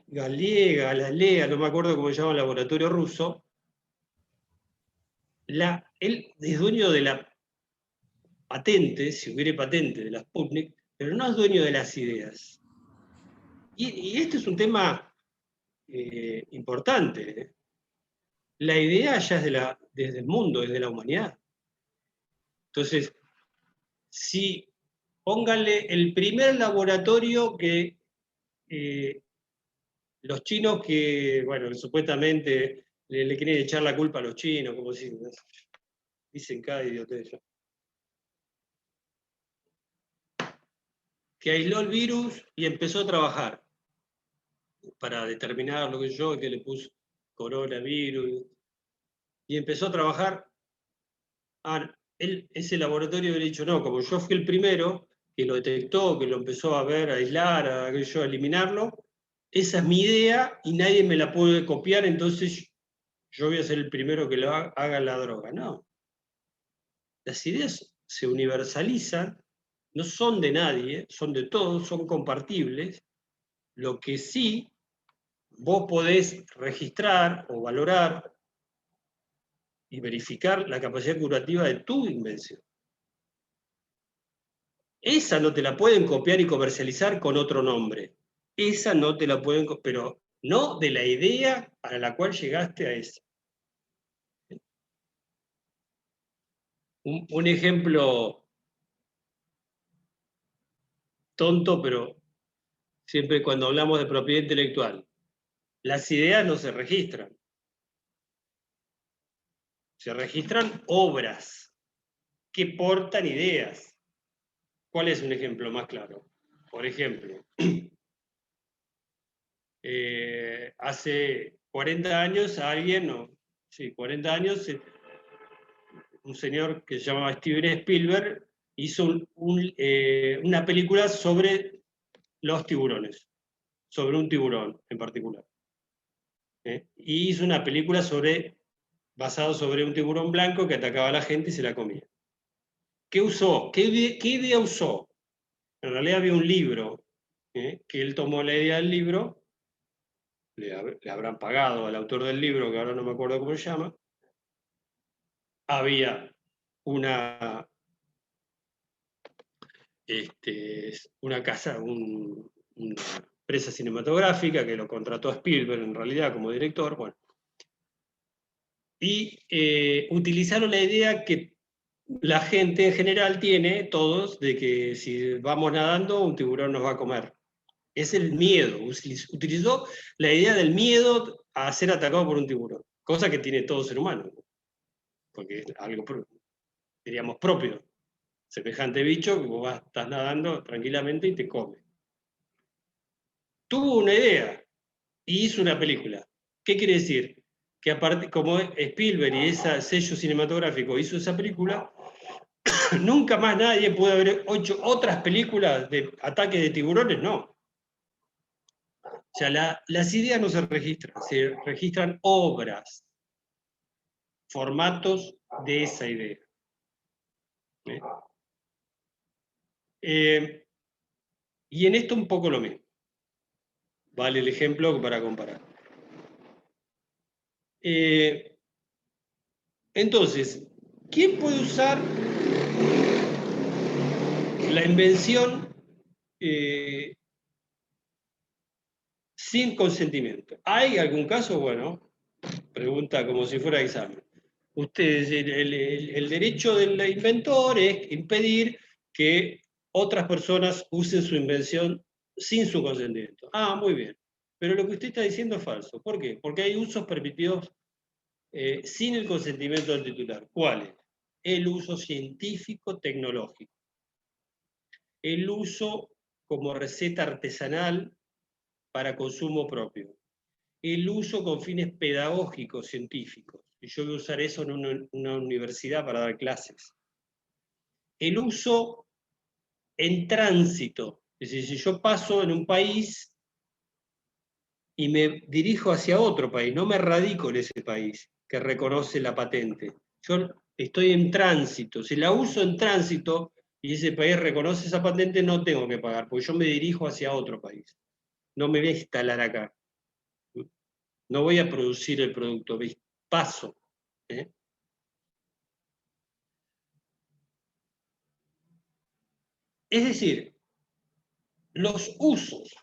Galilea, no me acuerdo cómo se llama el laboratorio ruso, él es dueño de la patente, si hubiera patente de la Sputnik, pero no es dueño de las ideas. Y este es un tema importante. ¿Eh? La idea ya es desde el mundo, desde la humanidad. Entonces, si pónganle el primer laboratorio que los chinos que, bueno, supuestamente le quieren echar la culpa a los chinos, como si dicen cada idiotez. Que aisló el virus y empezó a trabajar para determinar lo que yo, que le puso coronavirus, y empezó a trabajar. Ese laboratorio hubiera dicho, no, como yo fui el primero que lo detectó, que lo empezó a ver, a aislar, a eliminarlo, esa es mi idea y nadie me la puede copiar, entonces yo voy a ser el primero que lo haga la droga. No. Las ideas se universalizan, no son de nadie, son de todos, son compartibles. Lo que sí vos podés registrar o valorar y verificar la capacidad curativa de tu invención. Esa no te la pueden copiar y comercializar con otro nombre. Esa no te la pueden, pero no de la idea a la cual llegaste a esa. Un ejemplo tonto, pero siempre cuando hablamos de propiedad intelectual, las ideas no se registran. Se registran obras que portan ideas. ¿Cuál es un ejemplo más claro? Por ejemplo, hace 40 años alguien, 40 años, un señor que se llamaba Steven Spielberg hizo una película sobre los tiburones, sobre un tiburón en particular. Y hizo una película basada sobre un tiburón blanco que atacaba a la gente y se la comía. ¿Qué usó? ¿Qué idea usó? En realidad había un libro, que él tomó la idea del libro, le habrán pagado al autor del libro, que ahora no me acuerdo cómo se llama. Había una casa, una empresa cinematográfica que lo contrató a Spielberg en realidad como director, bueno. Y utilizaron la idea que la gente en general tiene, todos, de que si vamos nadando, un tiburón nos va a comer. Es el miedo. Utilizó la idea del miedo a ser atacado por un tiburón, cosa que tiene todo ser humano, porque es algo, diríamos, propio. Semejante bicho que vos estás nadando tranquilamente y te come. Tuvo una idea y hizo una película. ¿Qué quiere decir? Que aparte, como Spielberg y ese sello cinematográfico hizo esa película, nunca más nadie puede haber hecho otras películas de ataque de tiburones, no. O sea, las ideas no se registran obras, formatos de esa idea. Y en esto un poco lo mismo. Vale el ejemplo para comparar. Entonces, ¿quién puede usar la invención sin consentimiento? ¿Hay algún caso? Bueno, pregunta como si fuera examen. Ustedes, el derecho del inventor es impedir que otras personas usen su invención sin su consentimiento. Ah, muy bien. Pero lo que usted está diciendo es falso. ¿Por qué? Porque hay usos permitidos sin el consentimiento del titular. ¿Cuáles? El uso científico-tecnológico. El uso como receta artesanal para consumo propio. El uso con fines pedagógicos, científicos. Y yo voy a usar eso en una universidad para dar clases. El uso en tránsito. Es decir, si yo paso en un país y me dirijo hacia otro país, no me radico en ese país que reconoce la patente. Yo estoy en tránsito. Si la uso en tránsito y ese país reconoce esa patente, no tengo que pagar, porque yo me dirijo hacia otro país. No me voy a instalar acá. No voy a producir el producto, paso. Es decir, los usos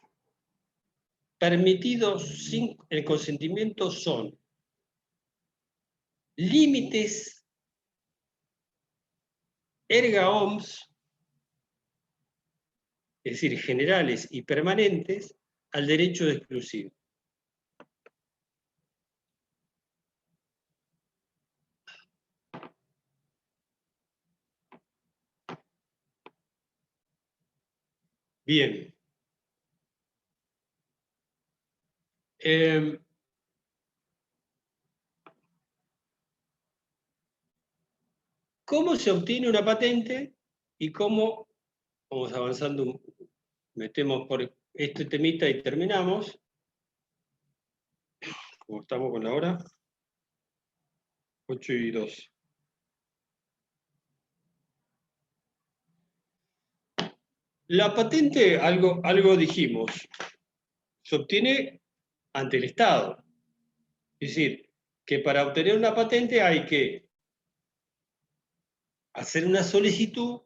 permitidos sin el consentimiento son límites erga omnes, es decir, generales y permanentes, al derecho de exclusivo. Bien. ¿Cómo se obtiene una patente y cómo, vamos avanzando, metemos por este temita y terminamos, como estamos con la hora, 8:02. La patente, algo dijimos, se obtiene ante el Estado. Es decir, que para obtener una patente hay que hacer una solicitud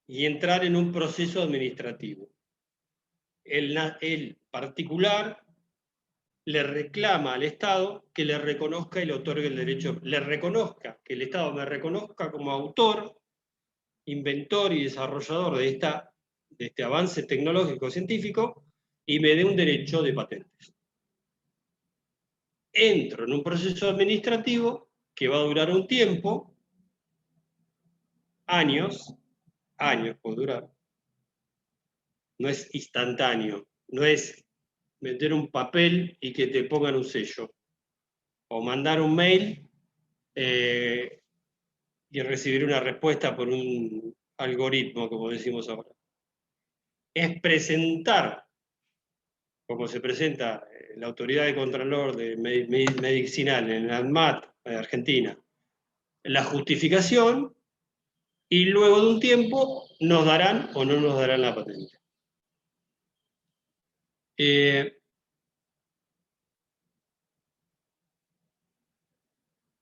y entrar en un proceso administrativo. El particular le reclama al Estado que le reconozca y le otorgue el derecho, que el Estado me reconozca como autor, inventor y desarrollador de este avance tecnológico científico y me dé un derecho de patentes. Entro en un proceso administrativo que va a durar un tiempo, años puede durar. No es instantáneo, no es meter un papel y que te pongan un sello, o mandar un mail y recibir una respuesta por un algoritmo, como decimos ahora. Es presentar, como se presenta la autoridad de Contralor de medicinal en la ANMAT de Argentina, la justificación, y luego de un tiempo nos darán o no nos darán la patente.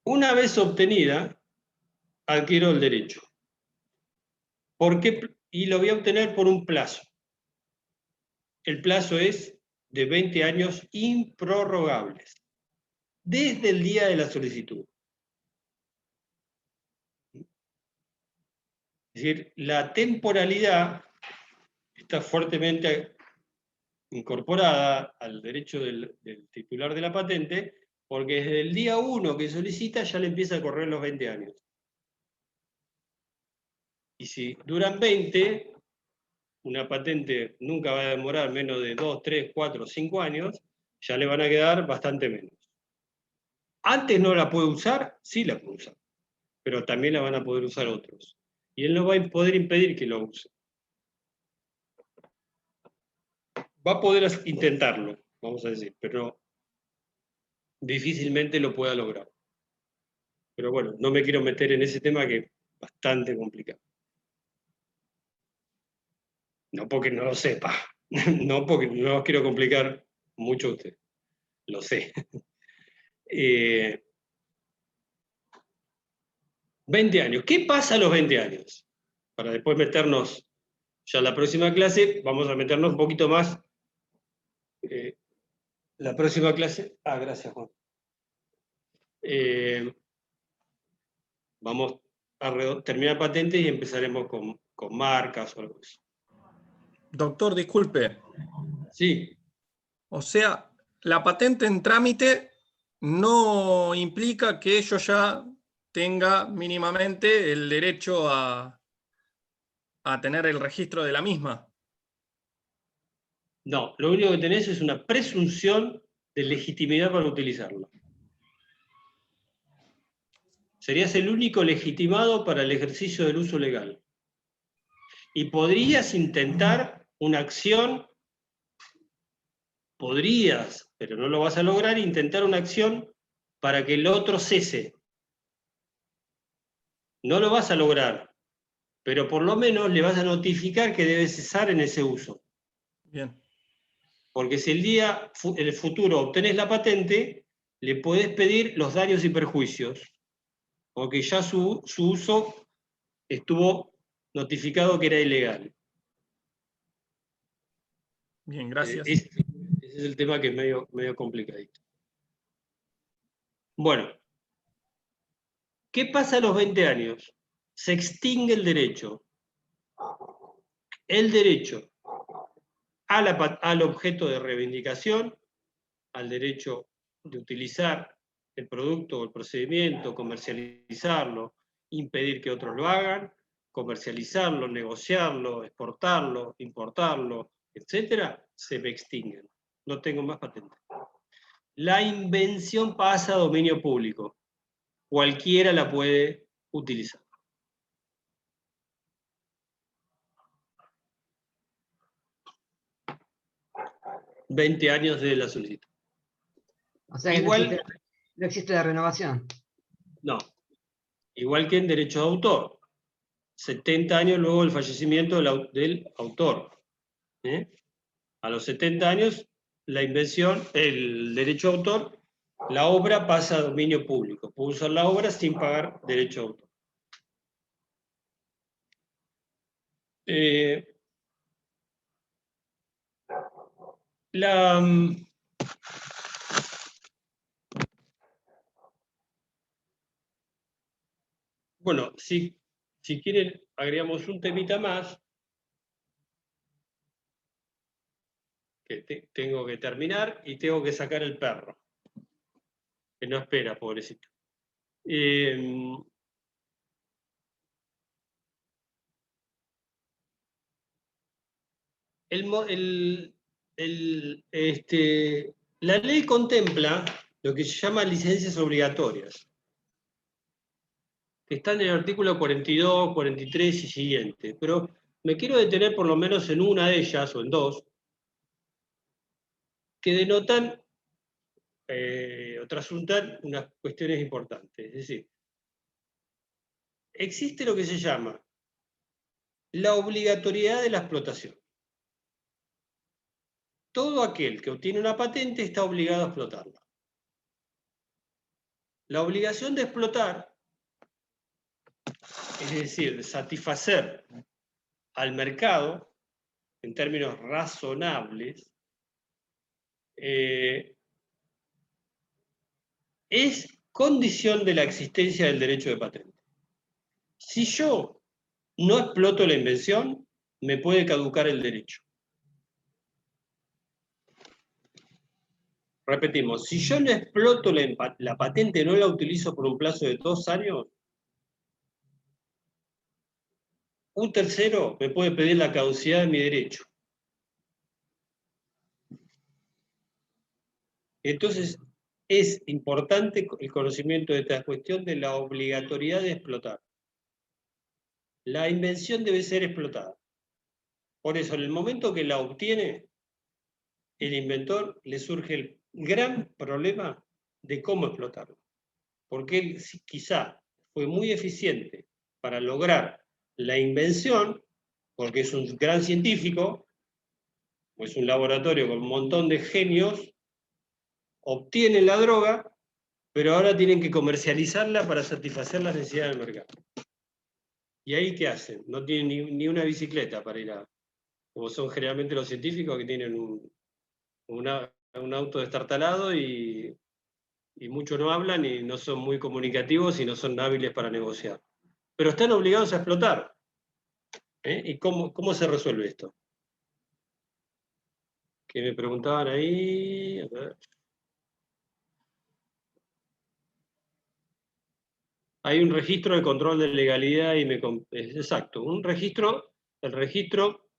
Una vez obtenida, adquiero el derecho. ¿Por qué? Y lo voy a obtener por un plazo. El plazo es de 20 años improrrogables, desde el día de la solicitud. Es decir, la temporalidad está fuertemente incorporada al derecho del titular de la patente, porque desde el día 1 que solicita ya le empieza a correr los 20 años. Y si duran 20, una patente nunca va a demorar menos de 2, 3, 4, 5 años, ya le van a quedar bastante menos. ¿Antes no la puede usar? Sí la puede usar, pero también la van a poder usar otros. Y él no va a poder impedir que lo use. Va a poder intentarlo, vamos a decir, pero difícilmente lo pueda lograr. Pero bueno, no me quiero meter en ese tema que es bastante complicado. No porque no lo sepa, no porque no los quiero complicar mucho a usted, lo sé. 20 años. ¿Qué pasa a los 20 años? Para después meternos, ya en la próxima clase, vamos a meternos un poquito más. La próxima clase. Gracias, Juan. Vamos a terminar patentes y empezaremos con marcas o algo así. Doctor, disculpe. Sí. O sea, la patente en trámite no implica que yo ya tenga mínimamente el derecho a tener el registro de la misma. No, lo único que tenés es una presunción de legitimidad para utilizarlo. Serías el único legitimado para el ejercicio del uso legal. Y podrías intentar una acción, pero no lo vas a lograr, intentar una acción para que el otro cese. No lo vas a lograr, pero por lo menos le vas a notificar que debe cesar en ese uso. Bien. Porque si en el futuro obtenés la patente, le podés pedir los daños y perjuicios, porque ya su uso estuvo notificado que era ilegal. Bien, gracias. Ese es el tema que es medio complicadito. Bueno, ¿qué pasa a los 20 años? Se extingue el derecho. El derecho al objeto de reivindicación, al derecho de utilizar el producto o el procedimiento, comercializarlo, impedir que otros lo hagan, comercializarlo, negociarlo, exportarlo, importarlo, etcétera, se me extinguen. No tengo más patente. La invención pasa a dominio público. Cualquiera la puede utilizar. $20 años de la solicitud. O sea, que Igual, no existe la renovación. no. Igual que en derecho de autor. 70 años luego del fallecimiento del autor. A los 70 años, la invención, el derecho de autor, la obra pasa a dominio público. Puedo usar la obra sin pagar derecho de autor. Bueno, si quieren, agregamos un temita más, que tengo que terminar y tengo que sacar el perro, que no espera, pobrecito. La ley contempla lo que se llama licencias obligatorias, que están en el artículo 42, 43 y siguiente, pero me quiero detener por lo menos en una de ellas, o en dos, que denotan o trasuntan unas cuestiones importantes. Es decir, existe lo que se llama la obligatoriedad de la explotación. Todo aquel que obtiene una patente está obligado a explotarla. La obligación de explotar, es decir, de satisfacer al mercado en términos razonables, es condición de la existencia del derecho de patente. Si yo no exploto la invención, me puede caducar el derecho. Repetimos, si yo no exploto la patente, no la utilizo por un plazo de 2 años, un tercero me puede pedir la caducidad de mi derecho. Entonces, es importante el conocimiento de esta cuestión de la obligatoriedad de explotar. La invención debe ser explotada. Por eso, en el momento que la obtiene, el inventor le surge el gran problema de cómo explotarlo. Porque él quizá fue muy eficiente para lograr la invención, porque es un gran científico, o es un laboratorio con un montón de genios, obtienen la droga, pero ahora tienen que comercializarla para satisfacer las necesidades del mercado. ¿Y ahí qué hacen? No tienen ni una bicicleta para ir a... Como son generalmente los científicos que tienen un auto destartalado y muchos no hablan y no son muy comunicativos y no son hábiles para negociar. Pero están obligados a explotar. ¿Y cómo se resuelve esto? Que me preguntaban ahí... A ver. Hay un registro de control de legalidad y exacto, el registro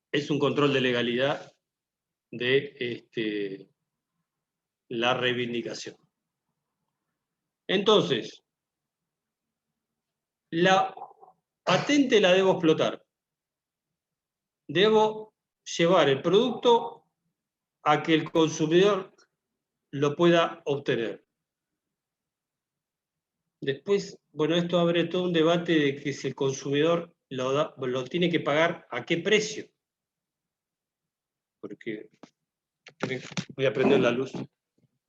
es un control de legalidad de la reivindicación. Entonces, la patente la debo explotar. Debo llevar el producto a que el consumidor lo pueda obtener. Después, bueno, esto abre todo un debate de que si el consumidor lo tiene que pagar, ¿a qué precio? Porque voy a prender la luz.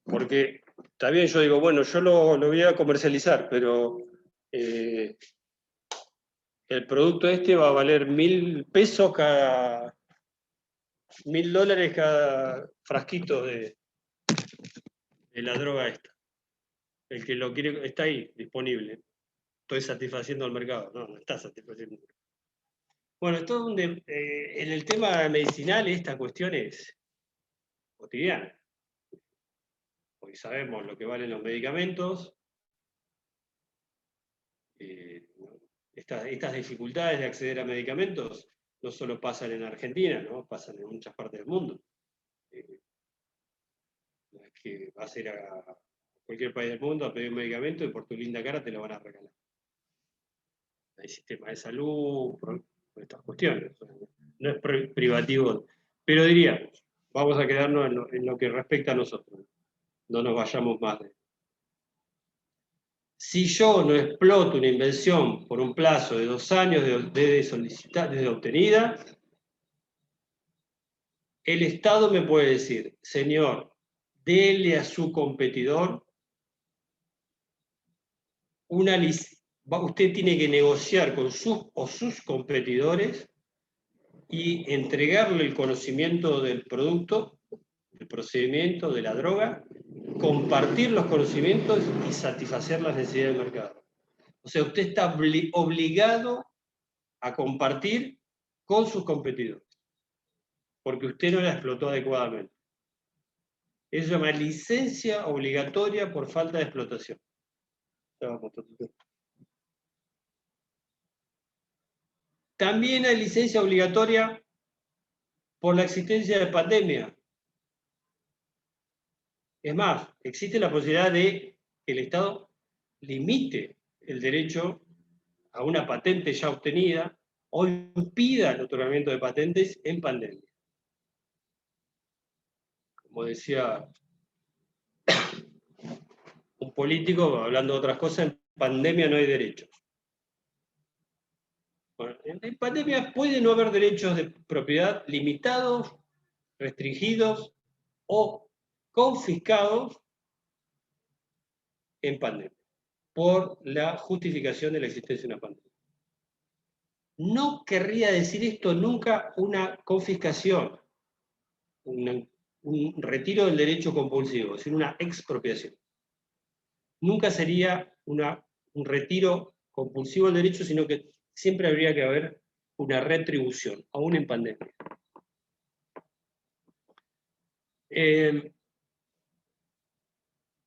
Porque está bien, yo digo, bueno, yo lo voy a comercializar, pero el producto este va a valer $1.000 cada, $1.000 cada frasquito de la droga esta. El que lo quiere, está ahí, disponible. Estoy satisfaciendo al mercado. No está satisfaciendo. Bueno, en el tema medicinal esta cuestión es cotidiana. Hoy sabemos lo que valen los medicamentos. Estas dificultades de acceder a medicamentos no solo pasan en Argentina, ¿no? Pasan en muchas partes del mundo. No es que vas a ir a cualquier país del mundo a pedir un medicamento y por tu linda cara te lo van a regalar. Hay sistema de salud, por estas cuestiones. No es privativo. Pero diríamos, vamos a quedarnos en lo que respecta a nosotros. No nos vayamos más de... Si yo no exploto una invención por un plazo de 2 años desde obtenida, el Estado me puede decir, señor, dele a su competidor usted tiene que negociar con sus competidores y entregarle el conocimiento del producto, del procedimiento, de la droga, compartir los conocimientos y satisfacer las necesidades del mercado. O sea, usted está obligado a compartir con sus competidores, porque usted no la explotó adecuadamente. Eso se llama licencia obligatoria por falta de explotación. También hay licencia obligatoria por la existencia de pandemia. Es más, existe la posibilidad de que el Estado limite el derecho a una patente ya obtenida o impida el otorgamiento de patentes en pandemia. Como decía un político, hablando de otras cosas, en pandemia no hay derechos. Bueno, en pandemia puede no haber derechos de propiedad limitados, restringidos o confiscados en pandemia, por la justificación de la existencia de una pandemia. No querría decir esto nunca una confiscación, un retiro del derecho compulsivo, sino una expropiación. Nunca sería un retiro compulsivo del derecho, sino que siempre habría que haber una retribución, aún en pandemia.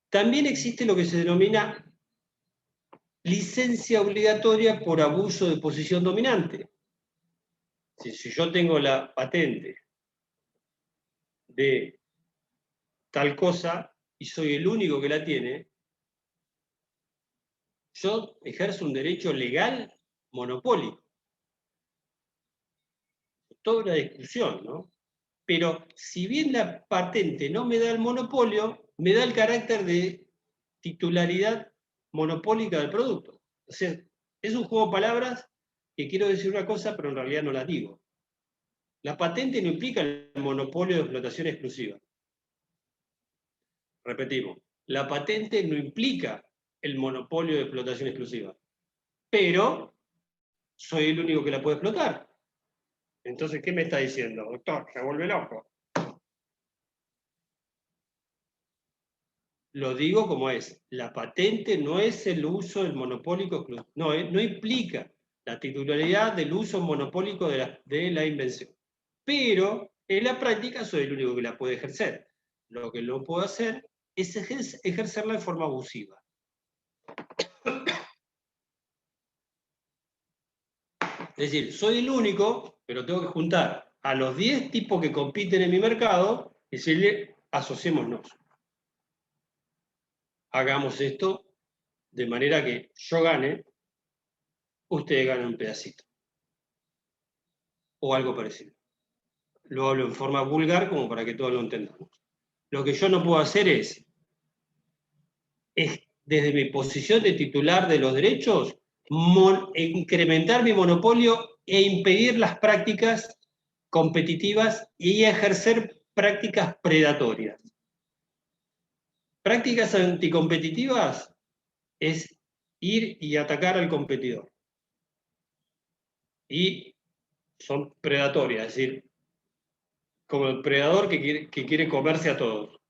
También existe lo que se denomina licencia obligatoria por abuso de posición dominante. Si yo tengo la patente de tal cosa y soy el único que la tiene, yo ejerzo un derecho legal monopólico. Toda una discusión, ¿no? Pero si bien la patente no me da el monopolio, me da el carácter de titularidad monopólica del producto. O sea, es un juego de palabras que quiero decir una cosa, pero en realidad no la digo. La patente no implica el monopolio de explotación exclusiva. Repetimos, la patente no implica el monopolio de explotación exclusiva, pero soy el único que la puede explotar. Entonces, ¿qué me está diciendo, doctor? Se vuelve loco. Lo digo como es. La patente no es el uso del monopólico exclusivo. No implica la titularidad del uso monopólico de la invención. Pero en la práctica soy el único que la puede ejercer. Lo que no puedo hacer es ejercerla de forma abusiva. Es decir, soy el único, pero tengo que juntar a los 10 tipos que compiten en mi mercado y decirle, asociémonos. Hagamos esto de manera que yo gane, ustedes ganen un pedacito. O algo parecido. Lo hablo en forma vulgar como para que todos lo entendamos. Lo que yo no puedo hacer es desde mi posición de titular de los derechos, incrementar mi monopolio e impedir las prácticas competitivas y ejercer prácticas predatorias. Prácticas anticompetitivas es ir y atacar al competidor. Y son predatorias, es decir, como el predador que quiere comerse a todos.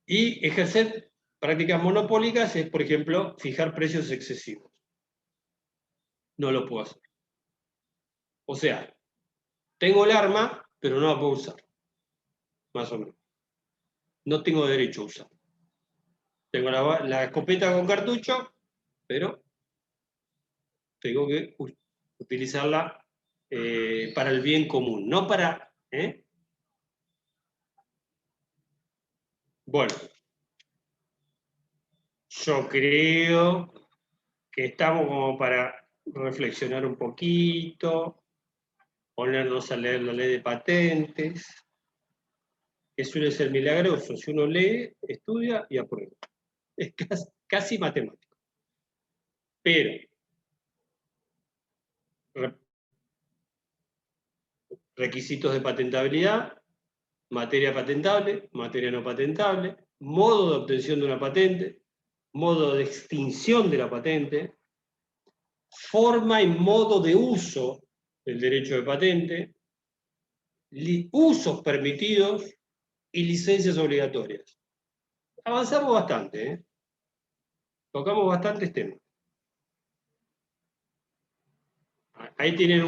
Y ejercer prácticas monopólicas es, por ejemplo, fijar precios excesivos. No lo puedo hacer. O sea, tengo el arma, pero no la puedo usar. Más o menos. No tengo derecho a usar. Tengo la escopeta con cartucho, pero tengo que utilizarla para el bien común, no para... Bueno, yo creo que estamos como para reflexionar un poquito, ponernos a leer la ley de patentes, que suele ser milagroso. Si uno lee, estudia y aprueba. Es casi matemático. Pero requisitos de patentabilidad, materia patentable, materia no patentable, modo de obtención de una patente, modo de extinción de la patente, forma y modo de uso del derecho de patente, usos permitidos y licencias obligatorias. Avanzamos bastante, ¿eh? Tocamos bastantes temas. Ahí tienen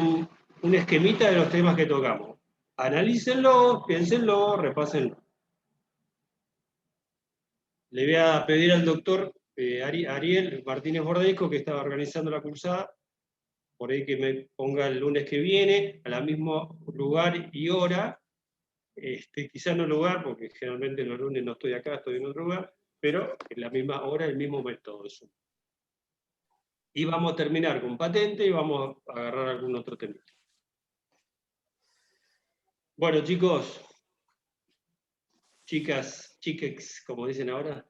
un esquemita de los temas que tocamos. Analícenlo, piénsenlo, repásenlo. Le voy a pedir al doctor Ariel Martínez Bordesco, que estaba organizando la cursada, por ahí que me ponga el lunes que viene, al mismo lugar y hora, quizás no lugar, porque generalmente los lunes no estoy acá, estoy en otro lugar, pero en la misma hora, el mismo método de Zoom. Y vamos a terminar con patente y vamos a agarrar algún otro tema. Bueno, chicos, chicas, chiques, como dicen ahora.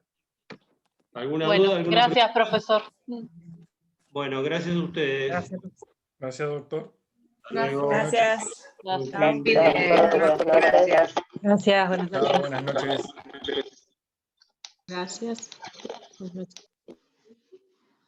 ¿Alguna duda? Gracias, profesor. Bueno, gracias a ustedes. Gracias, doctor. Gracias. Gracias. Gracias. Gracias, buenas noches. Buenas noches. Gracias. Buenas noches.